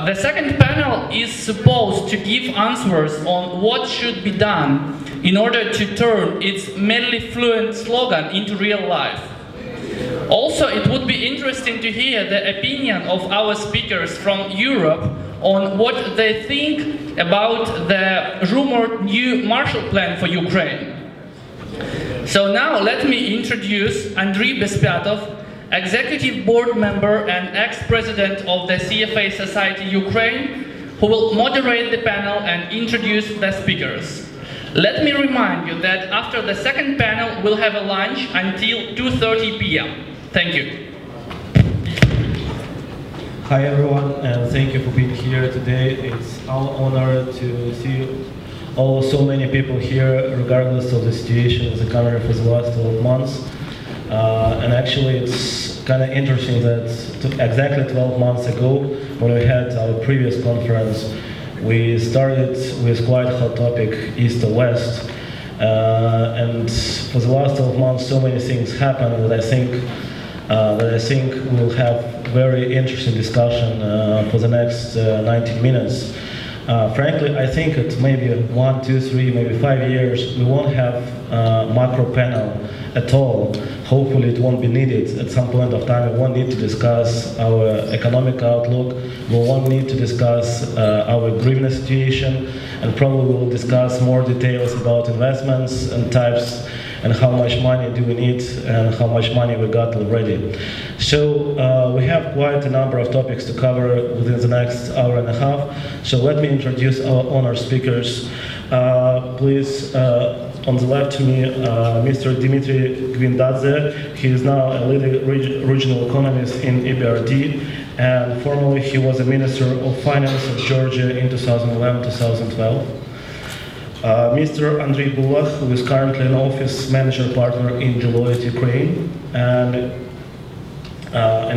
The second panel is supposed to give answers on what should be done in order to turn its merely fluent slogan into real life. Also, it would be interesting to hear the opinion of our speakers from Europe on what they think about the rumored new Marshall Plan for Ukraine. So now let me introduce Andriy Bespyatov, Executive Board Member and ex-President of the CFA Society Ukraine, who will moderate the panel and introduce the speakers. Let me remind you that after the second panel, we'll have a lunch until 2:30 p.m. Thank you. Hi everyone, and thank you for being here today. It's our honor to see so many people here, regardless of the situation in the country for the last 12 months. And actually, it's kind of interesting that exactly 12 months ago, when we had our previous conference, we started with quite a hot topic, East or West. And for the last 12 months, so many things happened that I think we'll have very interesting discussion for the next 90 minutes. Frankly, I think it maybe 1, 2, 3, maybe 5 years, we won't have a macro panel at all. Hopefully it won't be needed at some point of time. We won't need to discuss our economic outlook. We won't need to discuss our hryvnia situation, and probably we'll discuss more details about investments and types and how much money do we need and how much money we got already. So we have quite a number of topics to cover within the next hour and a half. So let me introduce our honored speakers. Please, on the left to me, Mr. Dimitri Gvindadze. He is now a leading regional economist in EBRD, and formerly he was a Minister of Finance of Georgia in 2011-2012. Mr. Andriy Bulakh, who is currently an office manager partner in Deloitte, Ukraine, and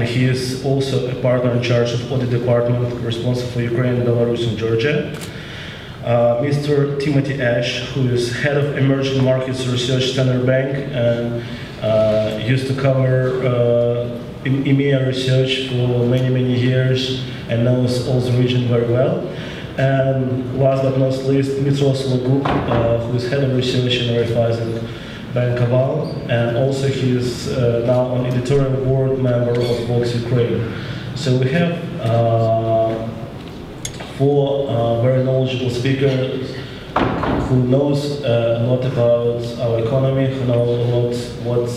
he is also a partner in charge of audit department responsible for Ukraine, Belarus, and Georgia. Mr. Timothy Ash, who is head of Emerging Markets Research Center Bank and used to cover EMEA research for many, many years and knows all the region very well. And last but not least, Dmytro Sologub, who is head of research in Raiffeisen Bank Aval, and also he is now an editorial board member of VoxUkraine. So we have 4 very knowledgeable speakers who knows a lot about our economy, who know a lot what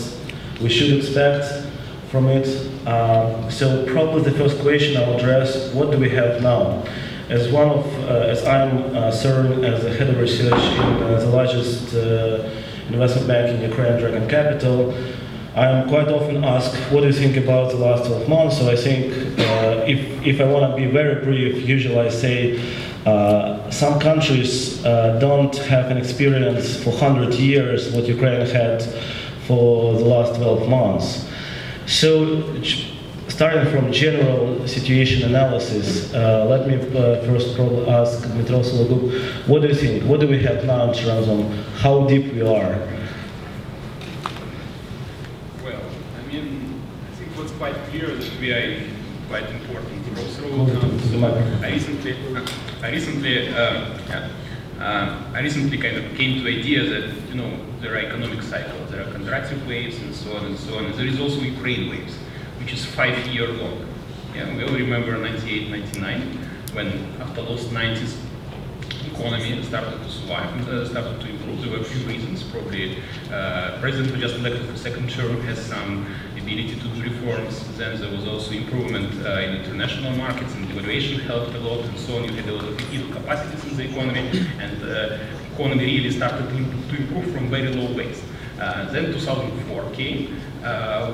we should expect from it. So probably the first question I'll address: what do we have now? As I'm serving as the head of research in the largest investment bank in Ukraine, Dragon Capital, I'm quite often asked, what do you think about the last 12 months? So I think if I want to be very brief, usually I say some countries don't have an experience for 100 years what Ukraine had for the last 12 months. So starting from general situation analysis, let me first probably ask Dmytro Sologub, what do you think? What do we have now in terms of how deep we are? Well, I mean, I think what's quite clear that we are in quite important crossroads. I recently kind of came to the idea that, you know, there are economic cycles, there are contractive waves and so on and so on. And there is also Ukraine waves, which is 5-year long. Yeah, we all remember 98, 99, when after those 90s, economy started to survive, started to improve. There were a few reasons. Probably president who just elected for second term has some ability to do reforms. Then there was also improvement in international markets, and devaluation helped a lot, and so on. You had a lot of capacities in the economy, and the economy really started to improve from very low base. Then 2004 came,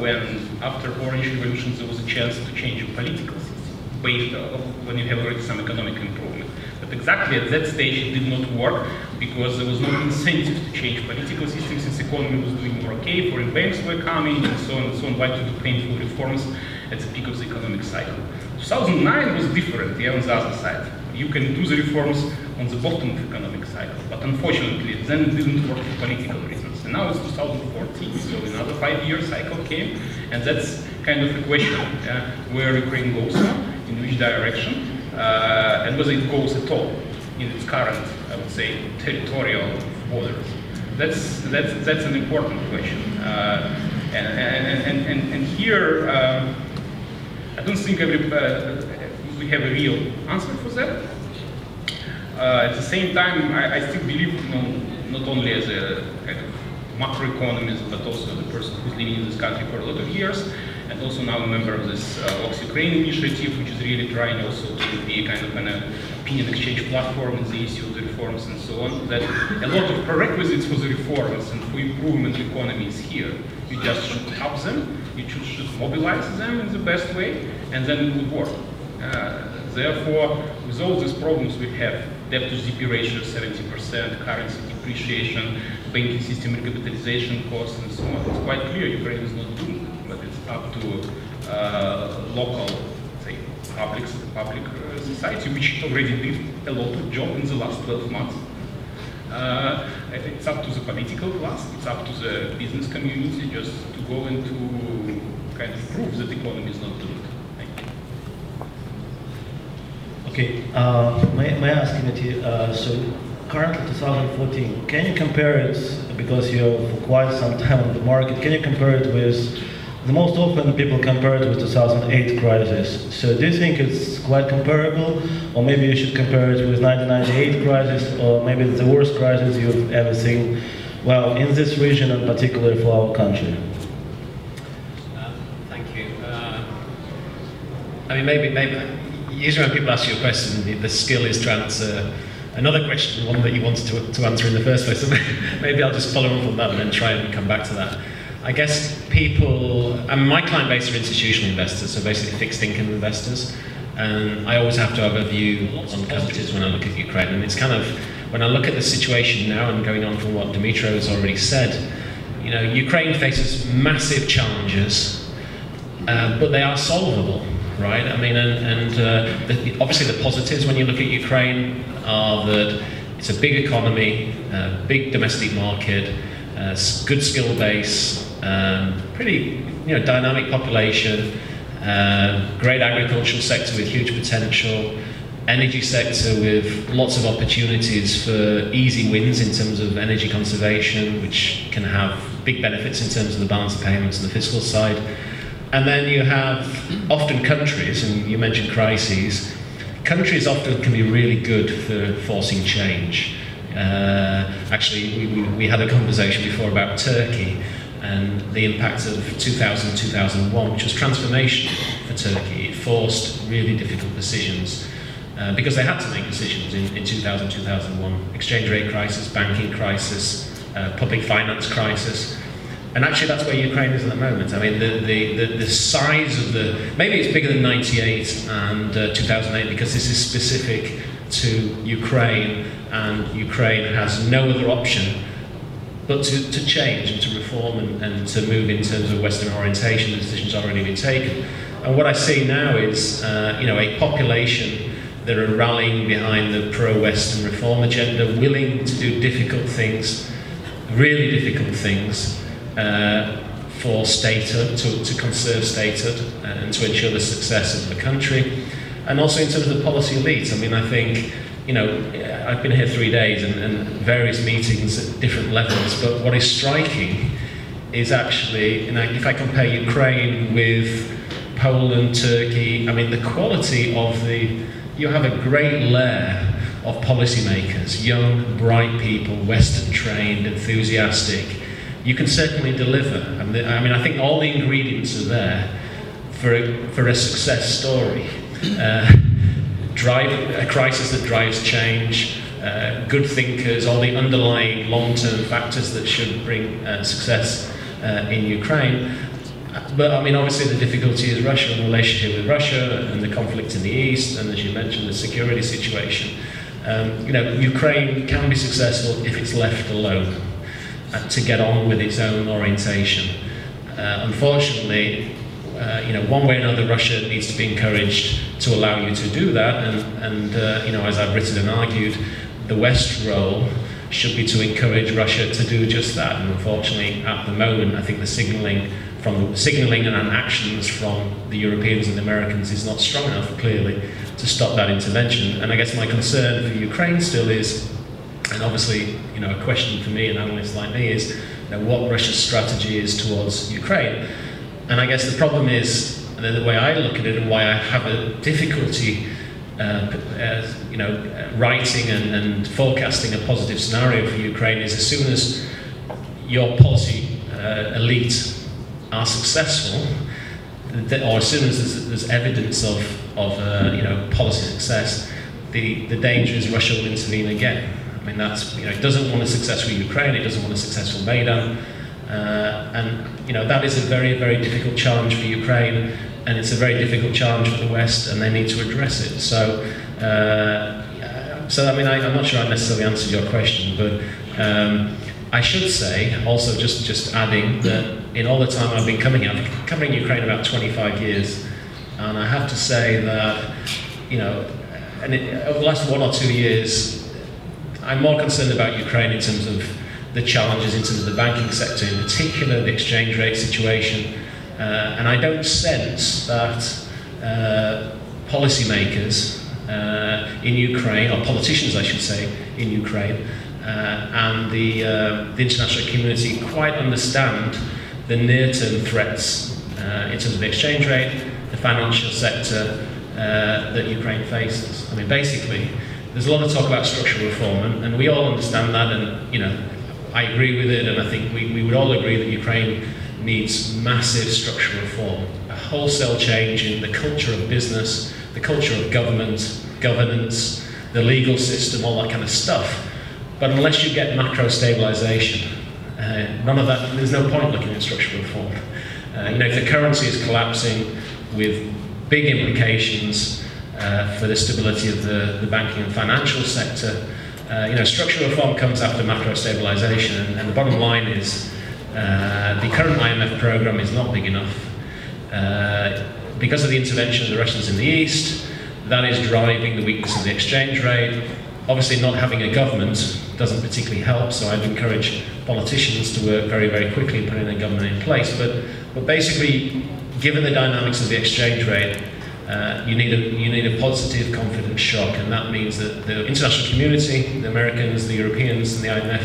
when after Orange Revolution there was a chance to change your political system based on when you have already some economic improvement. But exactly at that stage it did not work because there was no incentive to change political system since the economy was doing more okay, foreign banks were coming, and so on and so on. Why to do painful reforms at the peak of the economic cycle? 2009 was different, yeah, on the other side. You can do the reforms on the bottom of the economic cycle, but unfortunately then it didn't work for political reasons. And now it's 2014, so another 5-year cycle came, and that's kind of a question where Ukraine goes now, in which direction. and whether it goes at all in its current, I would say, territorial borders. That's an important question. And here, I don't think we have a real answer for that. At the same time, I still believe, not only as a kind of macroeconomist, but also the person who's living in this country for a lot of years, and also now a member of this VoxUkraine initiative, which is really trying also to be kind of an opinion exchange platform in the issue of the reforms and so on, that a lot of prerequisites for the reforms and for improvement of the economy is here. You just should help them, you should mobilize them in the best way, and then it will work. Therefore, with all these problems we have, debt to GDP ratio 70%, currency depreciation, banking system recapitalization costs, and so on, it's quite clear Ukraine is not doomed, but it's up to local, say, public society, which already did a lot of job in the last 12 months. It's up to the political class, it's up to the business community just to go and to kind of prove that the economy is not doomed. Thank you. Okay, may I ask Dimitri, so currently 2014, can you compare it, because you're for quite some time on the market, can you compare it with, the most often people compare it with 2008 crisis. So do you think it's quite comparable, or maybe you should compare it with 1998 crisis, or maybe the worst crisis you've ever seen, well, in this region and particularly for our country? Thank you. I mean, maybe usually when people ask you a question, the skill is to answer another question, one that you wanted to answer in the first place. So maybe I'll just follow up on that and then try and come back to that. I guess my client base are institutional investors, so basically fixed income investors. And I always have to have a view on countries when I look at Ukraine. And it's kind of, when I look at the situation now and going on from what Dmytro has already said, Ukraine faces massive challenges, but they are solvable. Right, I mean, obviously the positives when you look at Ukraine are that it's a big economy, big domestic market, good skill base, pretty dynamic population, great agricultural sector with huge potential, energy sector with lots of opportunities for easy wins in terms of energy conservation, which can have big benefits in terms of the balance of payments and the fiscal side. And then you have often countries, and you mentioned crises, countries often can be really good for forcing change. Actually, we had a conversation before about Turkey and the impact of 2000-2001, which was transformational for Turkey. It forced really difficult decisions because they had to make decisions in 2000-2001. Exchange rate crisis, banking crisis, public finance crisis. And actually that's where Ukraine is at the moment. I mean, the size of maybe it's bigger than 98 and 2008 because this is specific to Ukraine, and Ukraine has no other option but to change and to reform and to move in terms of Western orientation. The decision's already been taken. And what I see now is a population that are rallying behind the pro-Western reform agenda, willing to do difficult things, really difficult things, for statehood, to conserve statehood and to ensure the success of the country. And also in terms of the policy elite. I mean, I think, I've been here 3 days and various meetings at different levels, but what is striking is actually, if I compare Ukraine with Poland, Turkey, I mean, the quality of you have a great layer of policymakers, young, bright people, Western trained, enthusiastic. You can certainly deliver. I mean, I think all the ingredients are there for a success story. Drive a crisis that drives change, good thinkers, all the underlying long-term factors that should bring success in Ukraine. But I mean, obviously the difficulty is Russia and the relationship with Russia and the conflict in the east, and as you mentioned, the security situation. Ukraine can be successful if it's left alone to get on with its own orientation. Unfortunately, one way or another, Russia needs to be encouraged to allow you to do that, and as I've written and argued, the West's role should be to encourage Russia to do just that. And unfortunately, at the moment, I think the signalling and actions from the Europeans and the Americans is not strong enough, clearly. stop that intervention. And I guess my concern for Ukraine still is, and obviously, a question for me, an analyst like me, is what Russia's strategy is towards Ukraine. And I guess the problem is, the way I look at it and why I have a difficulty writing and forecasting a positive scenario for Ukraine is, as soon as your policy elite are successful, or as soon as there's evidence of policy success, the danger is Russia will intervene again. I mean, that's, it doesn't want a successful Ukraine, it doesn't want a successful Maidan, and that is a very, very difficult challenge for Ukraine, and it's a very difficult challenge for the West, and they need to address it. So, I mean, I'm not sure I necessarily answered your question, but I should say, also just adding that in all the time I've been coming here, I've been covering Ukraine about 25 years, and I have to say that, over the last 1 or 2 years, I'm more concerned about Ukraine in terms of the challenges in terms of the banking sector, in particular the exchange rate situation, and I don't sense that policymakers in Ukraine, or politicians I should say, in Ukraine, and the international community quite understand the near-term threats in terms of the exchange rate, the financial sector that Ukraine faces. I mean, basically, there's a lot of talk about structural reform, and we all understand that, and I agree with it, and I think we would all agree that Ukraine needs massive structural reform, a wholesale change in the culture of business, the culture of government, governance, the legal system, all that kind of stuff. But unless you get macro stabilization, none of that, there's no point looking at structural reform. If the currency is collapsing with big implications for the stability of the banking and financial sector, structural reform comes after macro stabilization, and the bottom line is the current IMF program is not big enough. Because of the intervention of the Russians in the East, that is driving the weakness of the exchange rate. Obviously, not having a government doesn't particularly help, so I'd encourage politicians to work very, very quickly in putting a government in place. But basically, given the dynamics of the exchange rate, you need a positive, confident shock, and that means that the international community, the Americans, the Europeans, and the IMF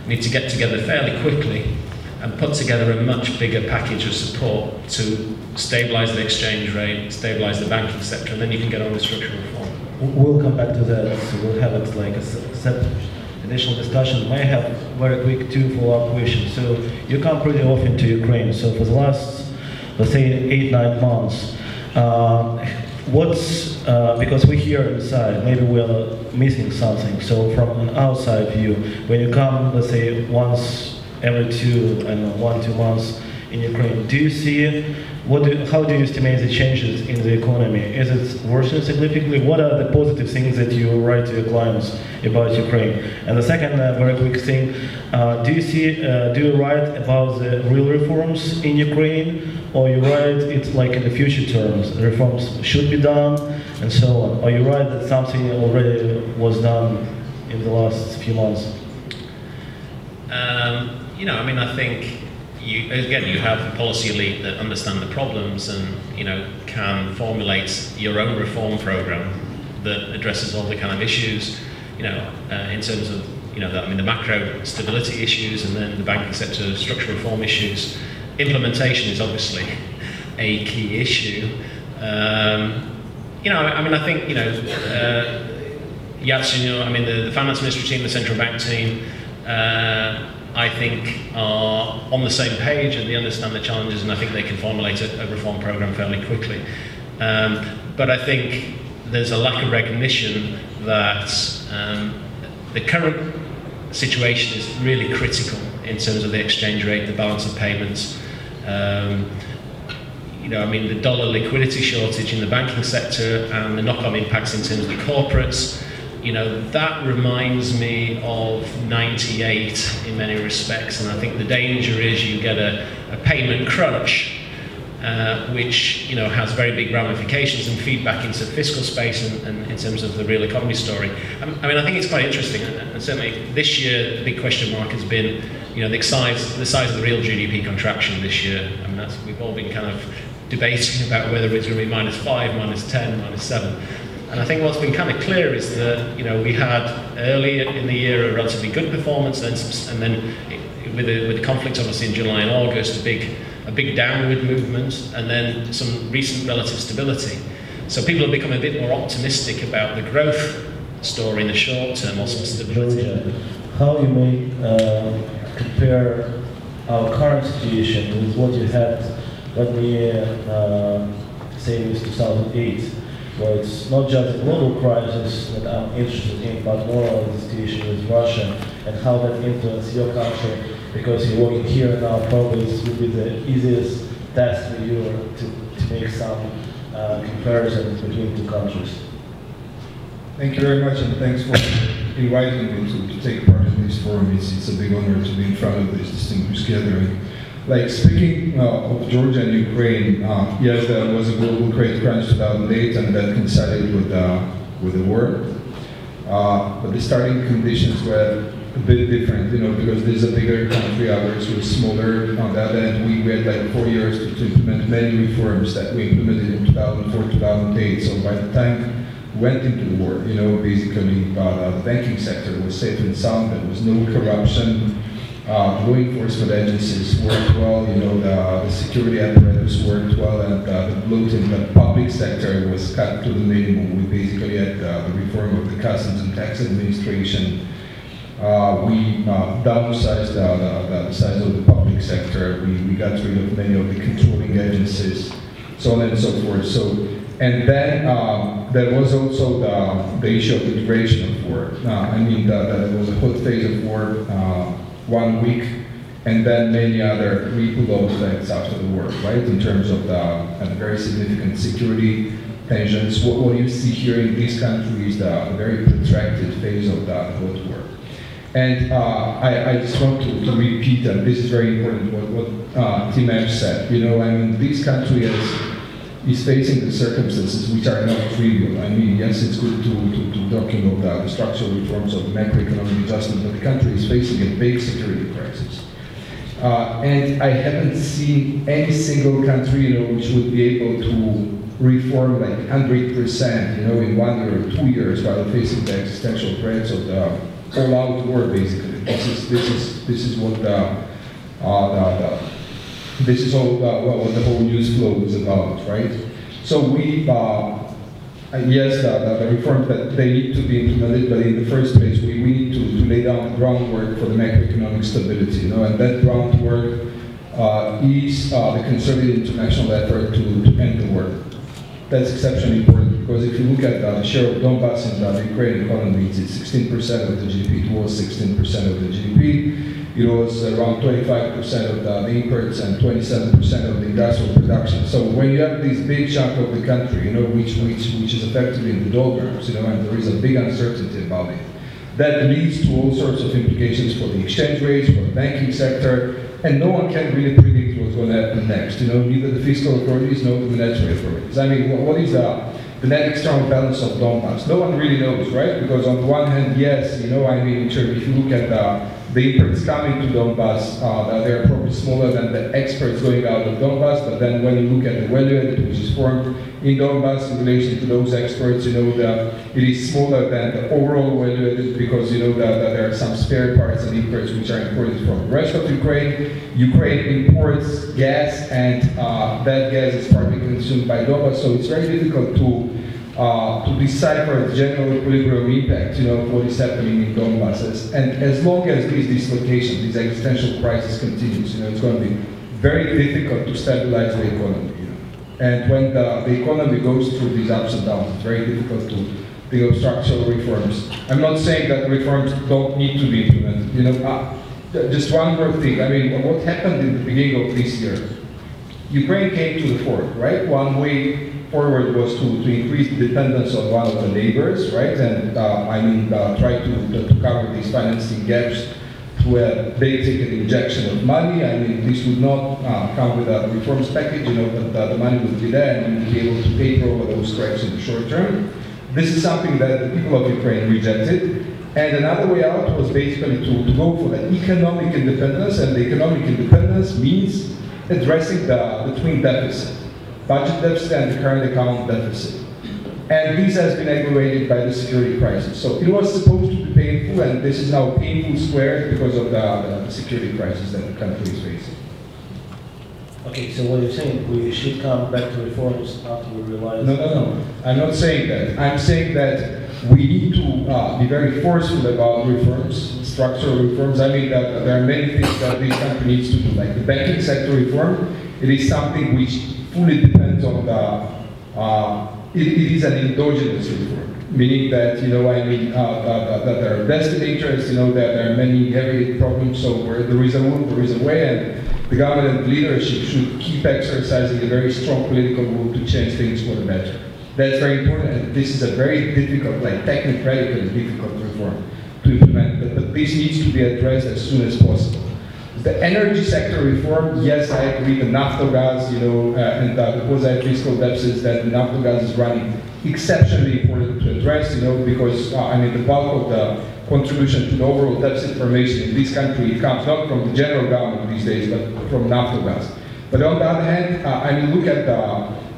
need to get together fairly quickly and put together a much bigger package of support to stabilize the exchange rate, stabilize the banking sector, and then you can get on with structural reform. We'll come back to that, so we'll have it like a separate additional discussion. I have very quick 2 follow-up questions. So you come pretty often to Ukraine. So for the last, let's say, 8-9 months, because we're here inside, maybe we're missing something. So from an outside view, when you come, let's say, once every 1-2 months in Ukraine, do you see, how do you estimate the changes in the economy? Is it worsening significantly? What are the positive things that you write to your clients about Ukraine? And the second very quick thing, do you write about the real reforms in Ukraine, or you write it like in the future terms, reforms should be done, and so on? Or you write that something already was done in the last few months? I think you have a policy elite that understand the problems and, can formulate your own reform program that addresses all the kind of issues, in terms of, the macro stability issues, and then the banking sector structural reform issues. Implementation is obviously a key issue. I think, Yatsen, the finance ministry team, the central bank team, I think are on the same page, and they understand the challenges, and I think they can formulate a reform program fairly quickly. But I think there's a lack of recognition that the current situation is really critical in terms of the exchange rate, the balance of payments. The dollar liquidity shortage in the banking sector and the knock-on impacts in terms of the corporates. That reminds me of '98 in many respects, and I think the danger is you get a payment crunch, which has very big ramifications and feedback into fiscal space and in terms of the real economy story. I think it's quite interesting, and certainly this year the big question mark has been, the size of the real GDP contraction this year. We've all been kind of debating about whether it's going to be -5, -10, -7. And I think what's been kind of clear is that, you know, we had early in the year a relatively good performance, and then with the conflict obviously in July and August, a big downward movement, and then some recent relative stability. So people have become a bit more optimistic about the growth story in the short term, or some stability. Georgia, how you may compare our current situation with what you had when we say it was 2008, where it's not just a global crisis that I'm interested in, but more on the situation with Russia and how that influenced your country, because you're working here now, probably this will be the easiest task for you to make some comparisons between two countries. Thank you very much, and thanks for inviting me to take part in this forum. It's a big honor to be in front of this distinguished gathering. Like, speaking of Georgia and Ukraine, yes, there was a global credit crunch in 2008, and that coincided with the war. But the starting conditions were a bit different, you know, because this is a bigger country, others were smaller. On that end, we had like 4 years to implement many reforms that we implemented in 2004, 2008. So by the time we went into the war, you know, basically the banking sector was safe and sound. There was no corruption. Law enforcement agencies worked well, you know, the security apparatus worked well, and the bloating, the public sector was cut to the minimum. We basically had the reform of the Customs and Tax Administration. We downsized the size of the public sector. We got rid of many of the controlling agencies, so on and so forth. So, and then there was also the issue of the duration of war. I mean, there was a hot phase of war, 1 week, and then many other ripple effects after the war, right? In terms of the very significant security tensions. What you see here in this country is the very protracted phase of the hot war. And I just want to repeat, and this is very important, what Tim said. You know, I mean, this country is facing the circumstances which are not trivial. I mean, yes, it's good to talking of the structural reforms of macroeconomic adjustment, but the country is facing a big security crisis. And I haven't seen any single country, you know, which would be able to reform like 100%, you know, in 1 year or 2 years while facing the existential threats of the all-out war, basically. This is what this is all what the whole news flow is about, right? So we, yes, the reforms that they need to be implemented, but in the first place, we need to lay down the groundwork for the macroeconomic stability, you know, and that groundwork is the concerted international effort to end the war. That's exceptionally important, because if you look at the share of Donbass in the Ukrainian economy, it's 16% of the GDP. It was 16% of the GDP. It was around 25% of the imports and 27% of the industrial production. So when you have this big chunk of the country, you know, which is effectively in the doldrums, you know, and there is a big uncertainty about it, that leads to all sorts of implications for the exchange rates, for the banking sector, and no one can really predict what's going to happen next. You know, neither the fiscal authorities nor the monetary authorities. I mean, what is the net external balance of Donbass? No one really knows, right? Because on the one hand, yes, you know, I mean, if you look at the imports coming to Donbass, they're probably smaller than the exports going out of Donbass, but then when you look at the value added which is formed in Donbass in relation to those exports, you know, it is smaller than the overall value added, because, you know, that there are some spare parts and imports which are imported from the rest of Ukraine. Ukraine imports gas, and that gas is partly consumed by Donbass, so it's very difficult to decipher the general equilibrium impact, you know, of what is happening in Donbass. And as long as this dislocation, this existential crisis continues, you know, it's going to be very difficult to stabilize the economy. You know? And when the economy goes through these ups and downs, it's very difficult to think of structural reforms. I'm not saying that reforms don't need to be implemented. You know, just one more thing. I mean, what happened in the beginning of this year? Ukraine came to the fore, right? One way forward was to increase the dependence on one of the neighbors, right? And try to cover these financing gaps through a big ticket injection of money. I mean, this would not come with a reforms package, you know, but the money would be there and we would be able to pay for all of those cracks in the short term. This is something that the people of Ukraine rejected. And another way out was basically to go for the economic independence, and the economic independence means addressing the twin deficit. Budget deficit and the current account deficit. And this has been aggravated by the security crisis. So it was supposed to be painful, and this is now painful squared because of the security crisis that the country is facing. Okay, so what you're saying, we should come back to reforms after we realize... No. I'm not saying that. I'm saying that we need to be very forceful about reforms, structural reforms. I mean that there are many things that this country needs to do, like the banking sector reform. It is something which fully depends on the... it is an endogenous reform, meaning that, that there are vested interests, that there are many heavy problems, so where there is a will, there is a way, and the government leadership should keep exercising a very strong political will to change things for the better. That's very important, and this is a very difficult, like technically difficult reform to implement, but this needs to be addressed as soon as possible. The energy sector reform, yes, I agree, the Naftogaz, and the quasi-fiscal deficits that the Naftogaz is running, exceptionally important to address, because, the bulk of the contribution to the overall deficit formation in this country, it comes not from the general government these days, but from Naftogaz. But on the other hand, look at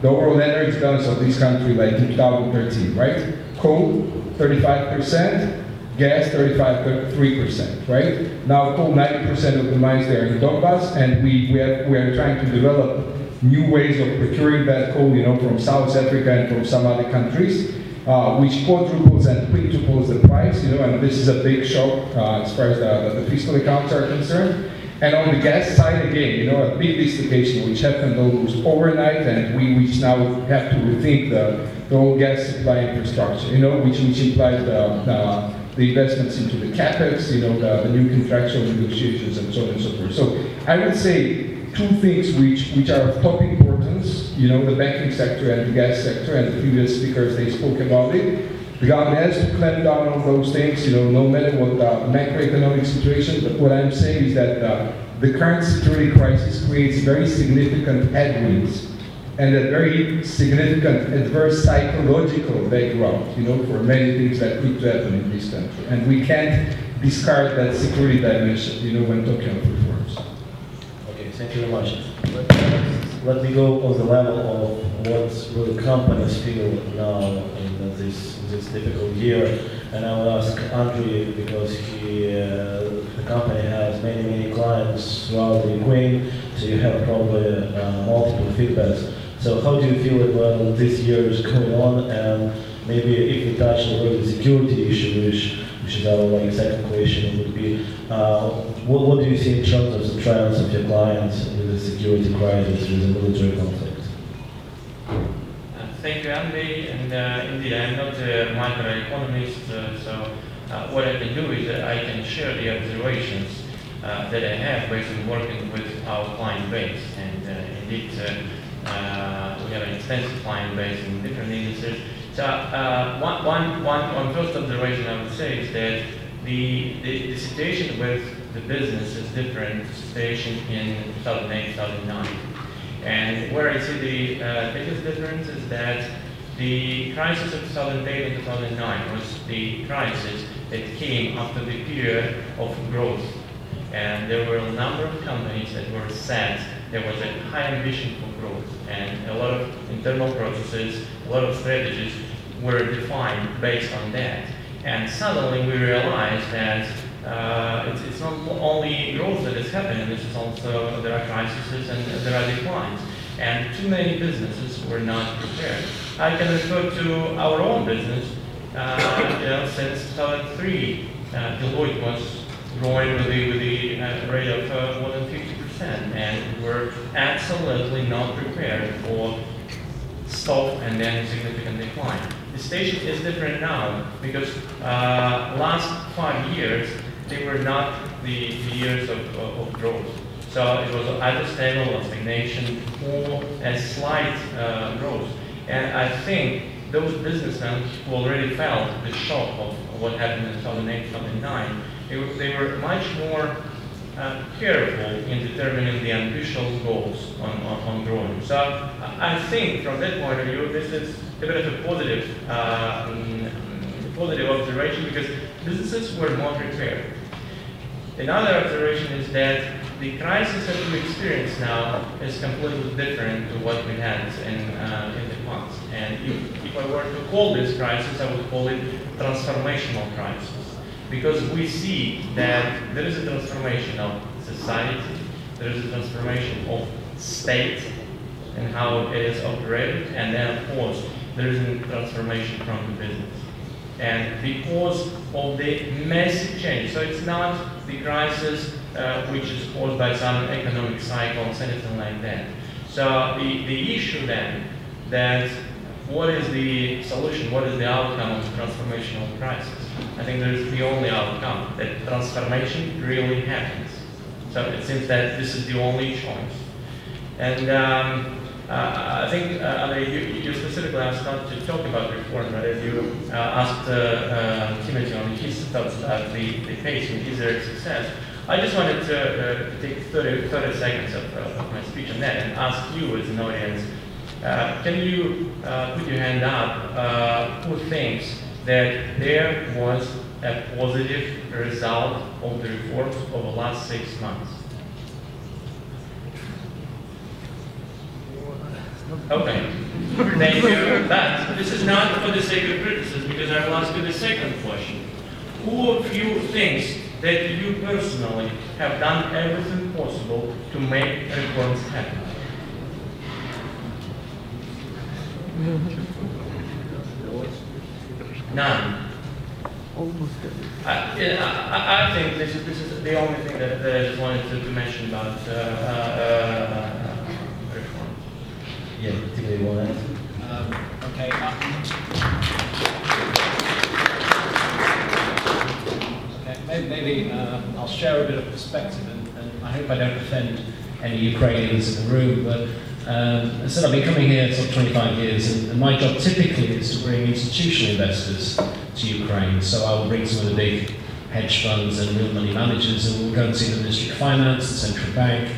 the overall energy balance of this country, like in 2013, right? Coal, 35%. Gas, 35.3%, right? Now, coal, 90% of the mines there in Donbass, and we are trying to develop new ways of procuring that coal, from South Africa and from some other countries, which quadruples and quintuples the price, and this is a big shock as far as the fiscal accounts are concerned. And on the gas side, again, a big dislocation which happened almost overnight, and which now have to rethink the whole gas supply infrastructure, which implies the investments into the capex, the new contractual negotiations, and so on and so forth. So I would say two things which are of top importance, the banking sector and the gas sector, and the previous speakers, they spoke about it. The government has to clamp down on those things, no matter what the macroeconomic situation, but what I'm saying is that the current security crisis creates very significant headwinds and a very significant adverse psychological background, for many things that could happen in this country. And we can't discard that security dimension, when talking about reforms. Okay, thank you very much. Let me go on the level of what will companies feel now in this difficult year. And I will ask Andriy, because the company has many clients throughout the Ukraine, so you have probably multiple feedbacks. So how do you feel about this year is going on, and maybe if we touch on the security issue, which is our second question, would be what do you see in terms of the trends of your clients with the security crisis, with the military conflict? Thank you, Andriy, and indeed I'm not a microeconomist, so what I can do is I can share the observations that I have based on working with our client base, and indeed we have an extensive client base in different industries. So one first observation I would say is that the situation with the business is different to the situation in 2008, 2009. And where I see the biggest difference is that the crisis of 2008 and 2009 was the crisis that came after the period of growth. And there were a number of companies that were set. There was a high ambition for growth, and a lot of internal processes, a lot of strategies were defined based on that. And suddenly we realized that it's not only growth that is happening, this is also, there are crises and there are declines. And too many businesses were not prepared. I can refer to our own business. Since 2003, Deloitte was growing with the rate of more than 50%, and we were absolutely not prepared for stop and then significant decline. The station is different now because last 5 years, they were not the years of growth. So it was either stable or stagnation or a slight growth. And I think those businessmen who already felt the shock of what happened in 2008, 2009, they were much more careful in determining the ambitious goals on growing. So I think from that point of view, this is a bit of a positive observation because businesses were more prepared. Another observation is that the crisis that we experience now is completely different to what we had in the past. And if if I were to call this crisis, I would call it transformational crisis. Because we see that there is a transformation of society, there is a transformation of state and how it is operated, and then of course there is a transformation from the business. And because of the massive change, so it's not the crisis which is caused by some economic cycles, anything like that. So the issue then, that what is the solution, what is the outcome of the transformational crisis? I think there is the only outcome, that transformation really happens. So it seems that this is the only choice. And I think, Andriy, you specifically asked not to talk about reform, but as you asked Dmytro on his thoughts about the pace and his success, I just wanted to take 30 seconds of my speech on that and ask you as an audience, can you put your hand up who thinks that there was a positive result of the reforms over the last 6 months? Okay, thank you. But this is not for the sake of criticism, because I will ask you the second question. Who of you thinks that you personally have done everything possible to make reforms happen? None. I think this is the only thing that I just wanted to mention about reform. Yeah, particularly one answer. Okay. Maybe I'll share a bit of perspective, and I hope I don't offend any Ukrainians in the room, but I said I've been coming here for 25 years, and my job typically is to bring institutional investors to Ukraine. So I will bring some of the big hedge funds and real money managers, and we'll go and see the Ministry of Finance, the central bank.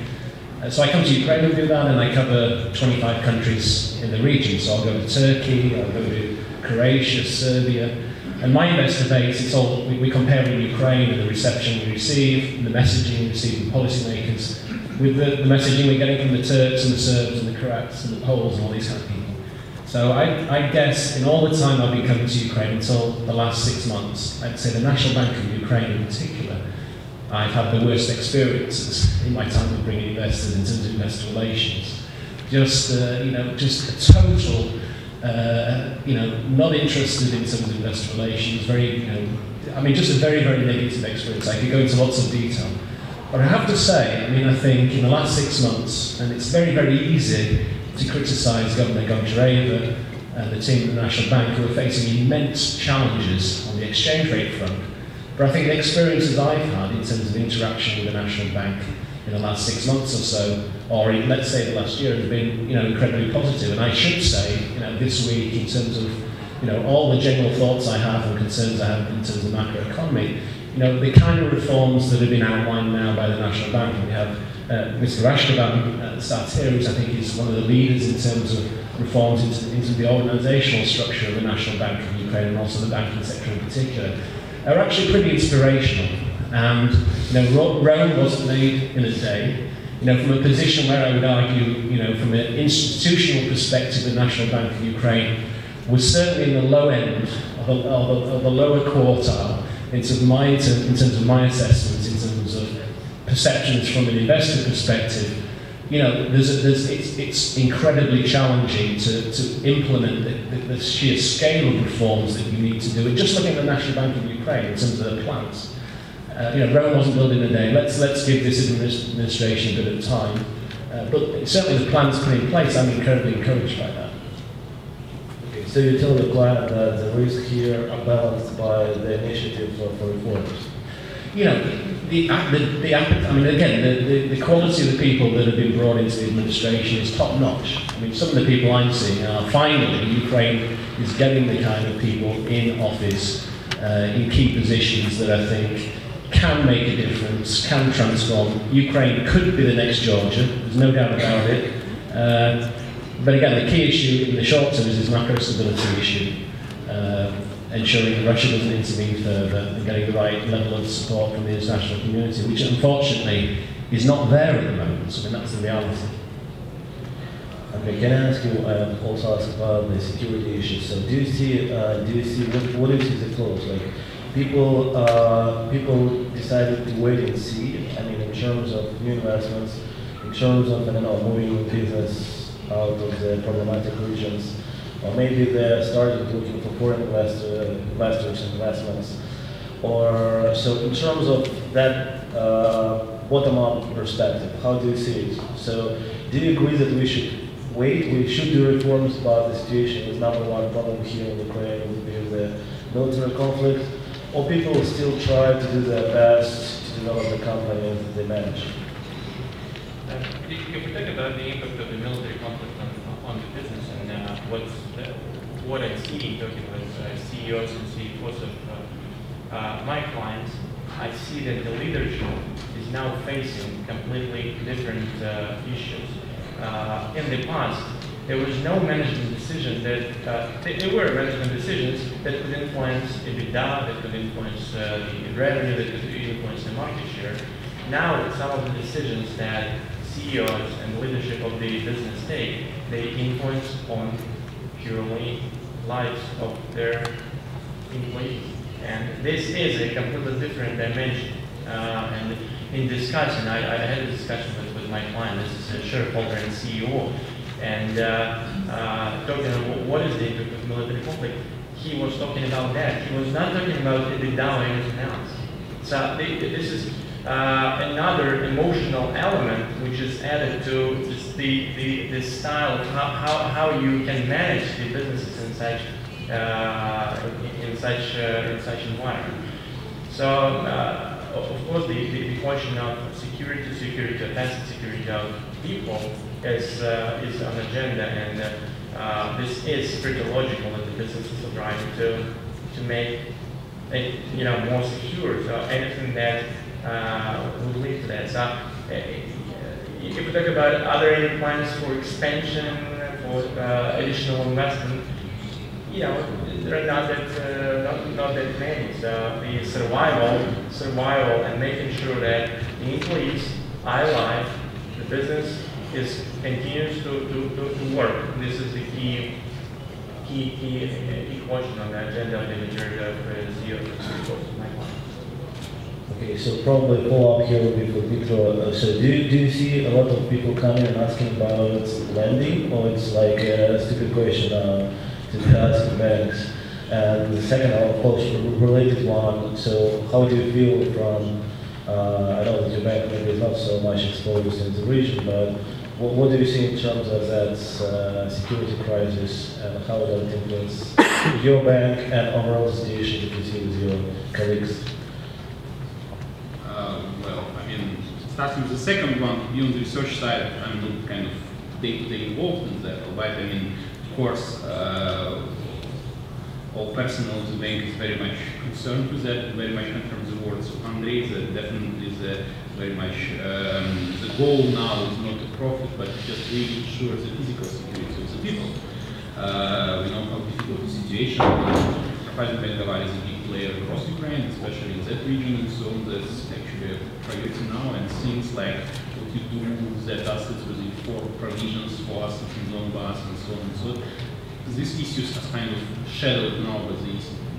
So I come to Ukraine and do that, and I cover 25 countries in the region. So I'll go to Turkey, I'll go to Croatia, Serbia. And my investor base, it's all, we compare in Ukraine and the reception we receive, and the messaging we receive from policymakers, with the messaging we're getting from the Turks and the Serbs and the Croats and the Poles and all these kind of people. So I guess in all the time I've been coming to Ukraine until the last 6 months, I'd say the National Bank of Ukraine in particular, I've had the worst experiences in my time of bringing investors in terms of investor relations. Just, just a total, not interested in terms of investor relations, very, just a very, very negative experience. I could go into lots of detail. But I have to say, I think in the last 6 months, and it's very, very easy to criticise Governor Gvindadze and the team at the National Bank, who are facing immense challenges on the exchange rate front. But I think the experiences I've had in terms of interaction with the National Bank in the last 6 months or so, or let's say the last year, have been incredibly positive. And I should say, this week, in terms of all the general thoughts I have and concerns I have in terms of macroeconomy, the kind of reforms that have been outlined now by the National Bank, and we have Mr. Rashkovan sat here, who I think is one of the leaders in terms of reforms into the organisational structure of the National Bank of Ukraine and also the banking sector in particular, are actually pretty inspirational. And Rome wasn't made in a day. From a position where I would argue, from an institutional perspective, the National Bank of Ukraine was certainly in the low end of the lower quartile in terms of my assessments, in terms of perceptions from an investor perspective. It's incredibly challenging to implement the sheer scale of reforms that you need to do. And just looking at the National Bank of Ukraine in terms of their plans, Rome wasn't built in a day. Let's give this administration a bit of time. But certainly the plans put in place, I'm incredibly encouraged by that. Okay, so you tell the client that the risks here are balanced by the initiative for reforms. The quality of the people that have been brought into the administration is top notch. Some of the people I'm seeing are finally, Ukraine is getting the kind of people in office, in key positions that I think can make a difference, can transform. Ukraine could be the next Georgia, there's no doubt about it. But again, the key issue in the short term is this macro stability issue. Ensuring that Russia doesn't intervene further and getting the right level of support from the international community, which unfortunately is not there at the moment. That's the reality. Andriy, can I ask you also ask about the security issues? So do you see what do you see the cause? Like people decided to wait and see. I mean, in terms of new investments, in terms of, I don't know, moving business out of the problematic regions, or maybe they started looking for foreign investors and investments. Or so in terms of that bottom-up perspective, how do you see it? So do you agree that we should wait, we should do reforms, but the situation is number one problem here in Ukraine with the military conflict, or people still try to do their best to develop the companies that they manage? If we talk about the impact of the military conflict on the business and what I see talking with CEOs and CFOs of my clients, I see that the leadership is now facing completely different issues. In the past, there was no management decision that, there were management decisions that could influence EBITDA, that could influence the revenue, that could influence the market share. Now, some of the decisions that CEOs and leadership of the business take, they influence on purely lives of their employees. And this is a completely different dimension. And in discussion, I had a discussion with my client, this is a shareholder and CEO, and talking about what is the impact of military conflict. He was talking about that. He was not talking about EBITDA or anything else. So this is another emotional element which is added to just the style of how you can manage the businesses in such environment. So of course the question of security of asset security of people is on agenda, and this is pretty logical that the businesses are trying to make it more secure. So anything that would lead to that. So if we talk about other plans for expansion, for additional investment, there are not that many. So the survival and making sure that the employees are alive, the business continues to work. This is the key question on the agenda of the majority of CEOs of my clients. Okay, so probably follow-up here will be for Dmytro. So do you see a lot of people coming and asking about lending, or it's like a stupid question to ask banks? And the second, of course, related one, so how do you feel from, I know that your bank maybe is not so much exposed in the region, but what do you see in terms of that security crisis, and how does it influence your bank and overall situation that you see with your colleagues? Well, I mean, starting with the second one, on the research side, I'm not kind of day-to-day involved in that, but I mean, of course, all personnel of the bank is very much concerned with that, very much confirms the words of Andriy, that definitely is very much, the goal now is not the profit, but just really ensure the physical security of the people. We know how difficult the situation is. Raiffeisen is a big player across Ukraine, especially in that region, and so that's actually a priority now, and things like what you do with that assets, with the provisions for assets in Donbass and so on and so on. These issues are kind of shadowed now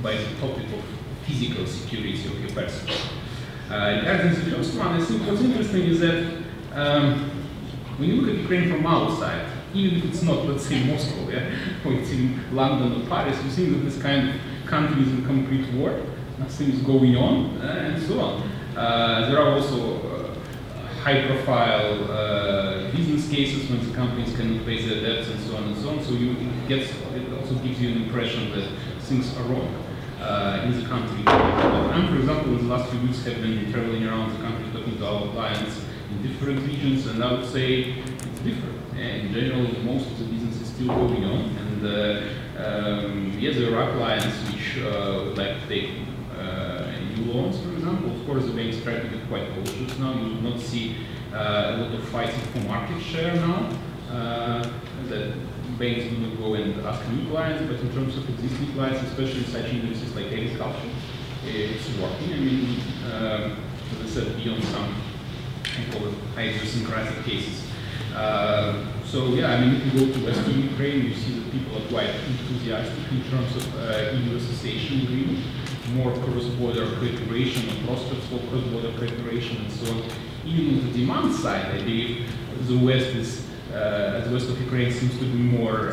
by the topic of physical security of your person. Regarding the first one, I think what's interesting is that when you look at Ukraine from outside, even if it's not, let's say, Moscow, or it's in London or Paris, you think that this kind of country is in complete war, nothing is going on, and so on. There are also high-profile business cases when the companies cannot pay their debts and so on and so on. So it also gives you an impression that things are wrong in the country. And for example, in the last few weeks, have been traveling around the country talking to our clients in different regions, and I would say it's different. In general, most of the business is still going on, and yes, there are clients which would like to take new loans, for example. Of course, the banks try to be quite cautious now. You will not see a lot of fighting for market share now. That banks do not go and ask new clients, but in terms of existing clients, especially in such industries like agriculture, it's working. I mean, as I said, beyond some, I call it idiosyncratic cases. So yeah, I mean, if you go to Western Ukraine, you see that people are quite enthusiastic in terms of EU association agreement, more cross-border cooperation, or prospects for cross-border cooperation, and so on. Even on the demand side, I believe the West is, the West of Ukraine seems to be more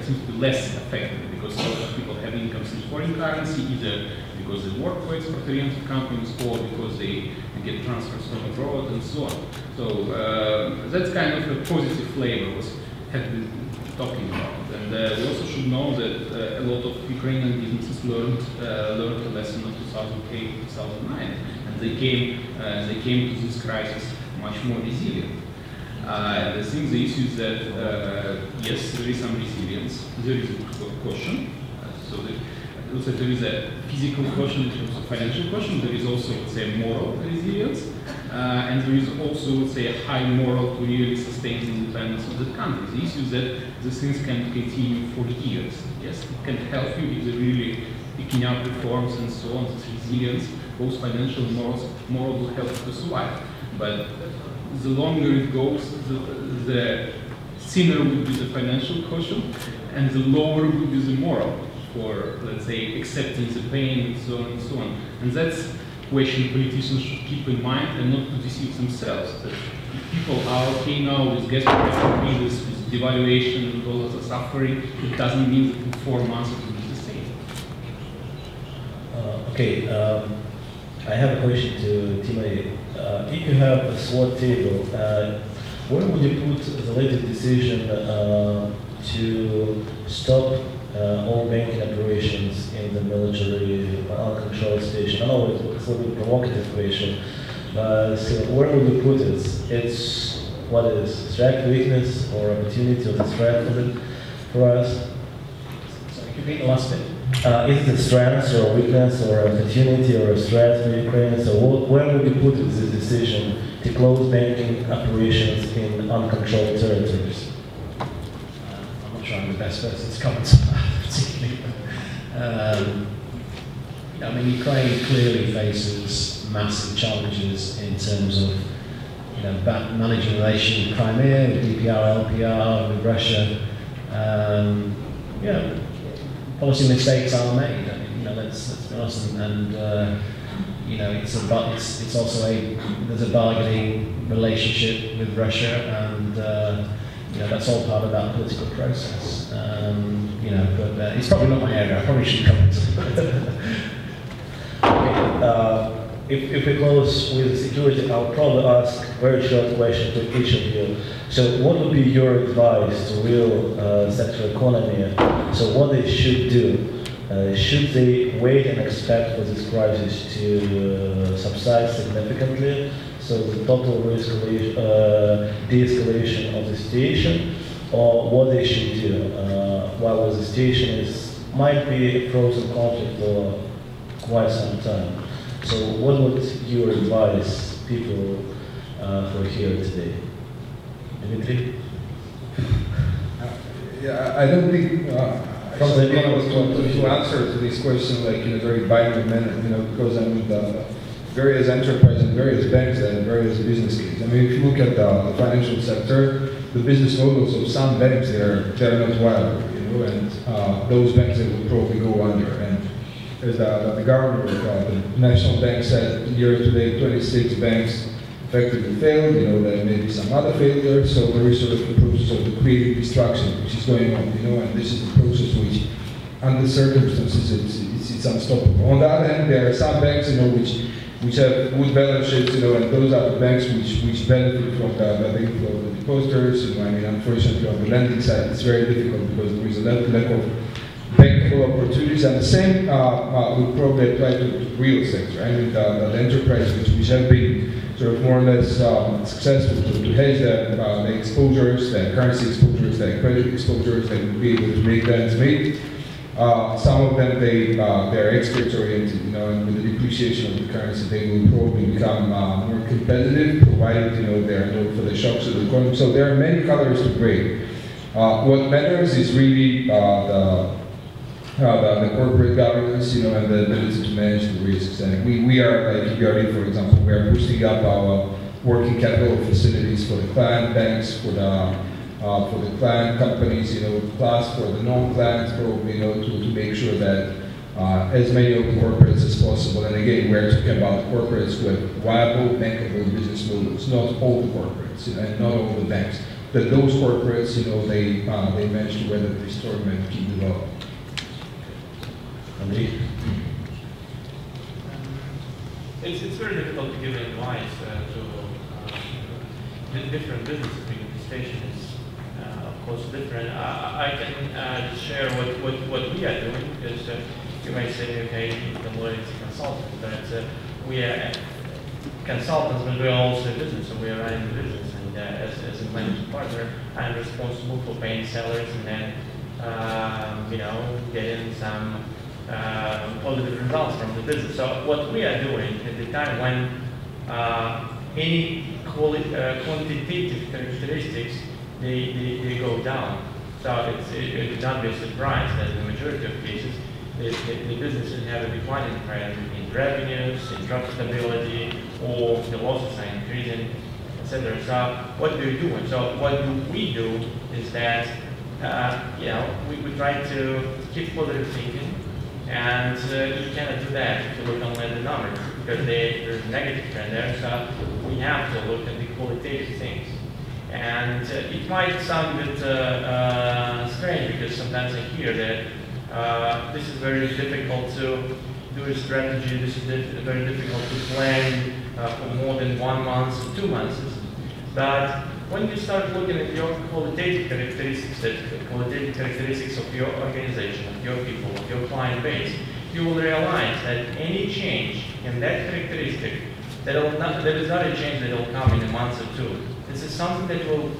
seems to be less affected, because a lot of people have incomes in foreign currency, either because they work for export-oriented companies or because they get transfers from abroad and so on. So that's kind of a positive flavor we have been talking about. And we also should know that a lot of Ukrainian businesses learned the lesson of 2008, 2009, and they came to this crisis much more resilient. I think the issue is that yes, there is some resilience, there is a caution. Also there is a physical caution in terms of financial caution. There is also, let's say, moral resilience, and there is also, let's say, a high moral to really sustain the independence of the country. The issue is that these things can continue for years. Yes, it can help you if they're really picking up reforms and so on. This resilience, both financial and moral, will help you to survive. But the longer it goes, the thinner would be the financial caution, and the lower would be the moral for, let's say, accepting the pain and so on and so on. And that's a question politicians should keep in mind and not to deceive themselves. That if people are okay now with gas prices, with devaluation and all of the suffering, it doesn't mean that in 4 months it will be the same. Okay, I have a question to Dmytro. If you have a SWOT table, where would you put the latest decision to stop all banking operations in the military uncontrolled station? I know it's a little bit provocative question, but still, where would you put it? It's what is strength, weakness, or opportunity, or threat for us? Sorry, could you repeat the last bit? Is it a strength or a weakness or opportunity or a threat for Ukraine? So where would you put this decision to close banking operations in uncontrolled territories? I'm not sure I'm the best person to comment on that particularly. I mean, Ukraine clearly faces massive challenges in terms of managing relations with Crimea, with DPR, LPR, with Russia. Policy mistakes are made. I mean, let's be honest, and it's also there's a bargaining relationship with Russia, and that's all part of that political process. But it's probably not my area. I probably shouldn't comment. If we close with security, I'll probably ask a very short question to each of you. So what would be your advice to real sector economy? So what they should do? Should they wait and expect for this crisis to subside significantly? So the total de-escalation of the situation, or what they should do while the situation might be a frozen conflict for quite some time. So what would you advise people who are here today? Dimitri? Yeah, I don't think From the to answer to this question like in a very binary manner, because I mean the various enterprises and various banks and various business cases. I mean, if you look at the financial sector, the business models of some banks they're not viable, and those banks they will probably go under. And as the governor of the National Bank said, year to date, 26 banks effectively failed. There may be some other failures, so there is sort of a process of the creative destruction which is going on, and this is a process which, under circumstances, it's unstoppable. On the other hand, there are some banks, which have good balance sheets, and those are the banks which benefit from the inflow of the depositors. I mean, unfortunately, on the lending side, it's very difficult because there is a lack of bankable opportunities, and the same would probably apply to the real sector. I mean, the enterprise which have been sort of more or less successful to hedge the exposures, the currency exposures, the credit exposures, they would be able to make ends meet. Some of them, they're export-oriented, and with the depreciation of the currency, they will probably become more competitive, provided, they're known for the shocks of the economy. So there are many colors to gray. What matters is really the corporate governance, and the ability to manage the risks. And we are, like EBRD, for example, we are boosting up our working capital facilities for the client banks, for the client companies, plus for the non-clients, probably, to make sure that as many of the corporates as possible, and again, we're talking about corporates with viable, bankable business models, not all the corporates, and not all the banks. That those corporates, they managed to weather the storm and keep developing. Andriy? It's very difficult to give advice to different businesses because the station is, of course, different. I can just share what we are doing, because you may say, okay, Deloitte is a consultant, but we are consultants, but we are also a business, so we are running the business. And as a managing partner, I'm responsible for paying salaries and then, getting some positive results from the business. So what we are doing at the time when any quantitative characteristics they go down, so it would not be a surprise that in the majority of cases the businesses have a declining trend in revenues, in profitability, or the losses are increasing, etc. So what do you do? So what we do is that we try to keep positive thinking. And you cannot do that if you look only at the numbers, because there's a negative trend there, so we have to look at the qualitative things. And it might sound a bit strange, because sometimes I hear that this is very difficult to do a strategy, this is very difficult to plan for more than 1 month or 2 months. But when you start looking at your qualitative characteristics of your organization, of your people, of your client base, you will realize that any change in that characteristic, that is not a change that will come in a month or two. This is something that will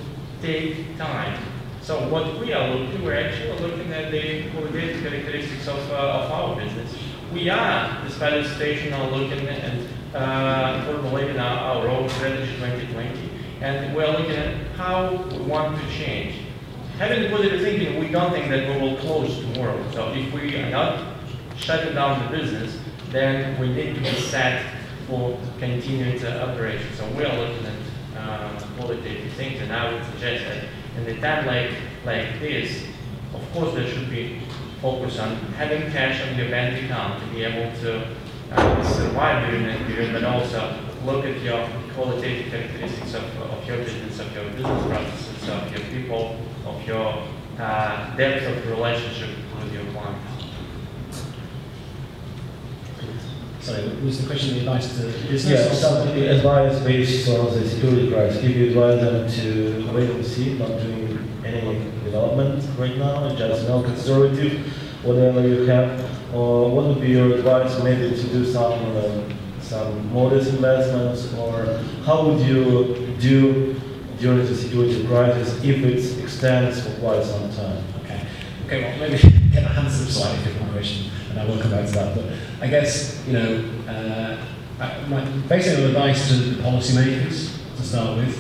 take time. So what we are looking, we're actually looking at the qualitative characteristics of our business. We are, despite the station, are looking at formulating our own strategy 2020. And we're looking at how we want to change. Having positive thinking, we don't think that we will close tomorrow. So if we are not shutting down the business, then we need to be set for continued operation. So we are looking at qualitative things, and I would suggest that in a time like this, of course there should be focus on having cash on your bank account to be able to survive during that period, but also look at your qualitative characteristics of your business processes, of your people, of your depth of relationship with your clients. Sorry, was the question the advice to business? Yeah, some advice based on the security crisis. If you advise them to wait and see, not doing any development right now, and just conservative, whatever you have, or what would be your advice maybe to do some modest investments, or how would you do during the security crisis if it extends for quite some time? Okay, well, maybe can I answer a slightly different question, and I will come back to that. But I guess, my basic advice to the policymakers, to start with,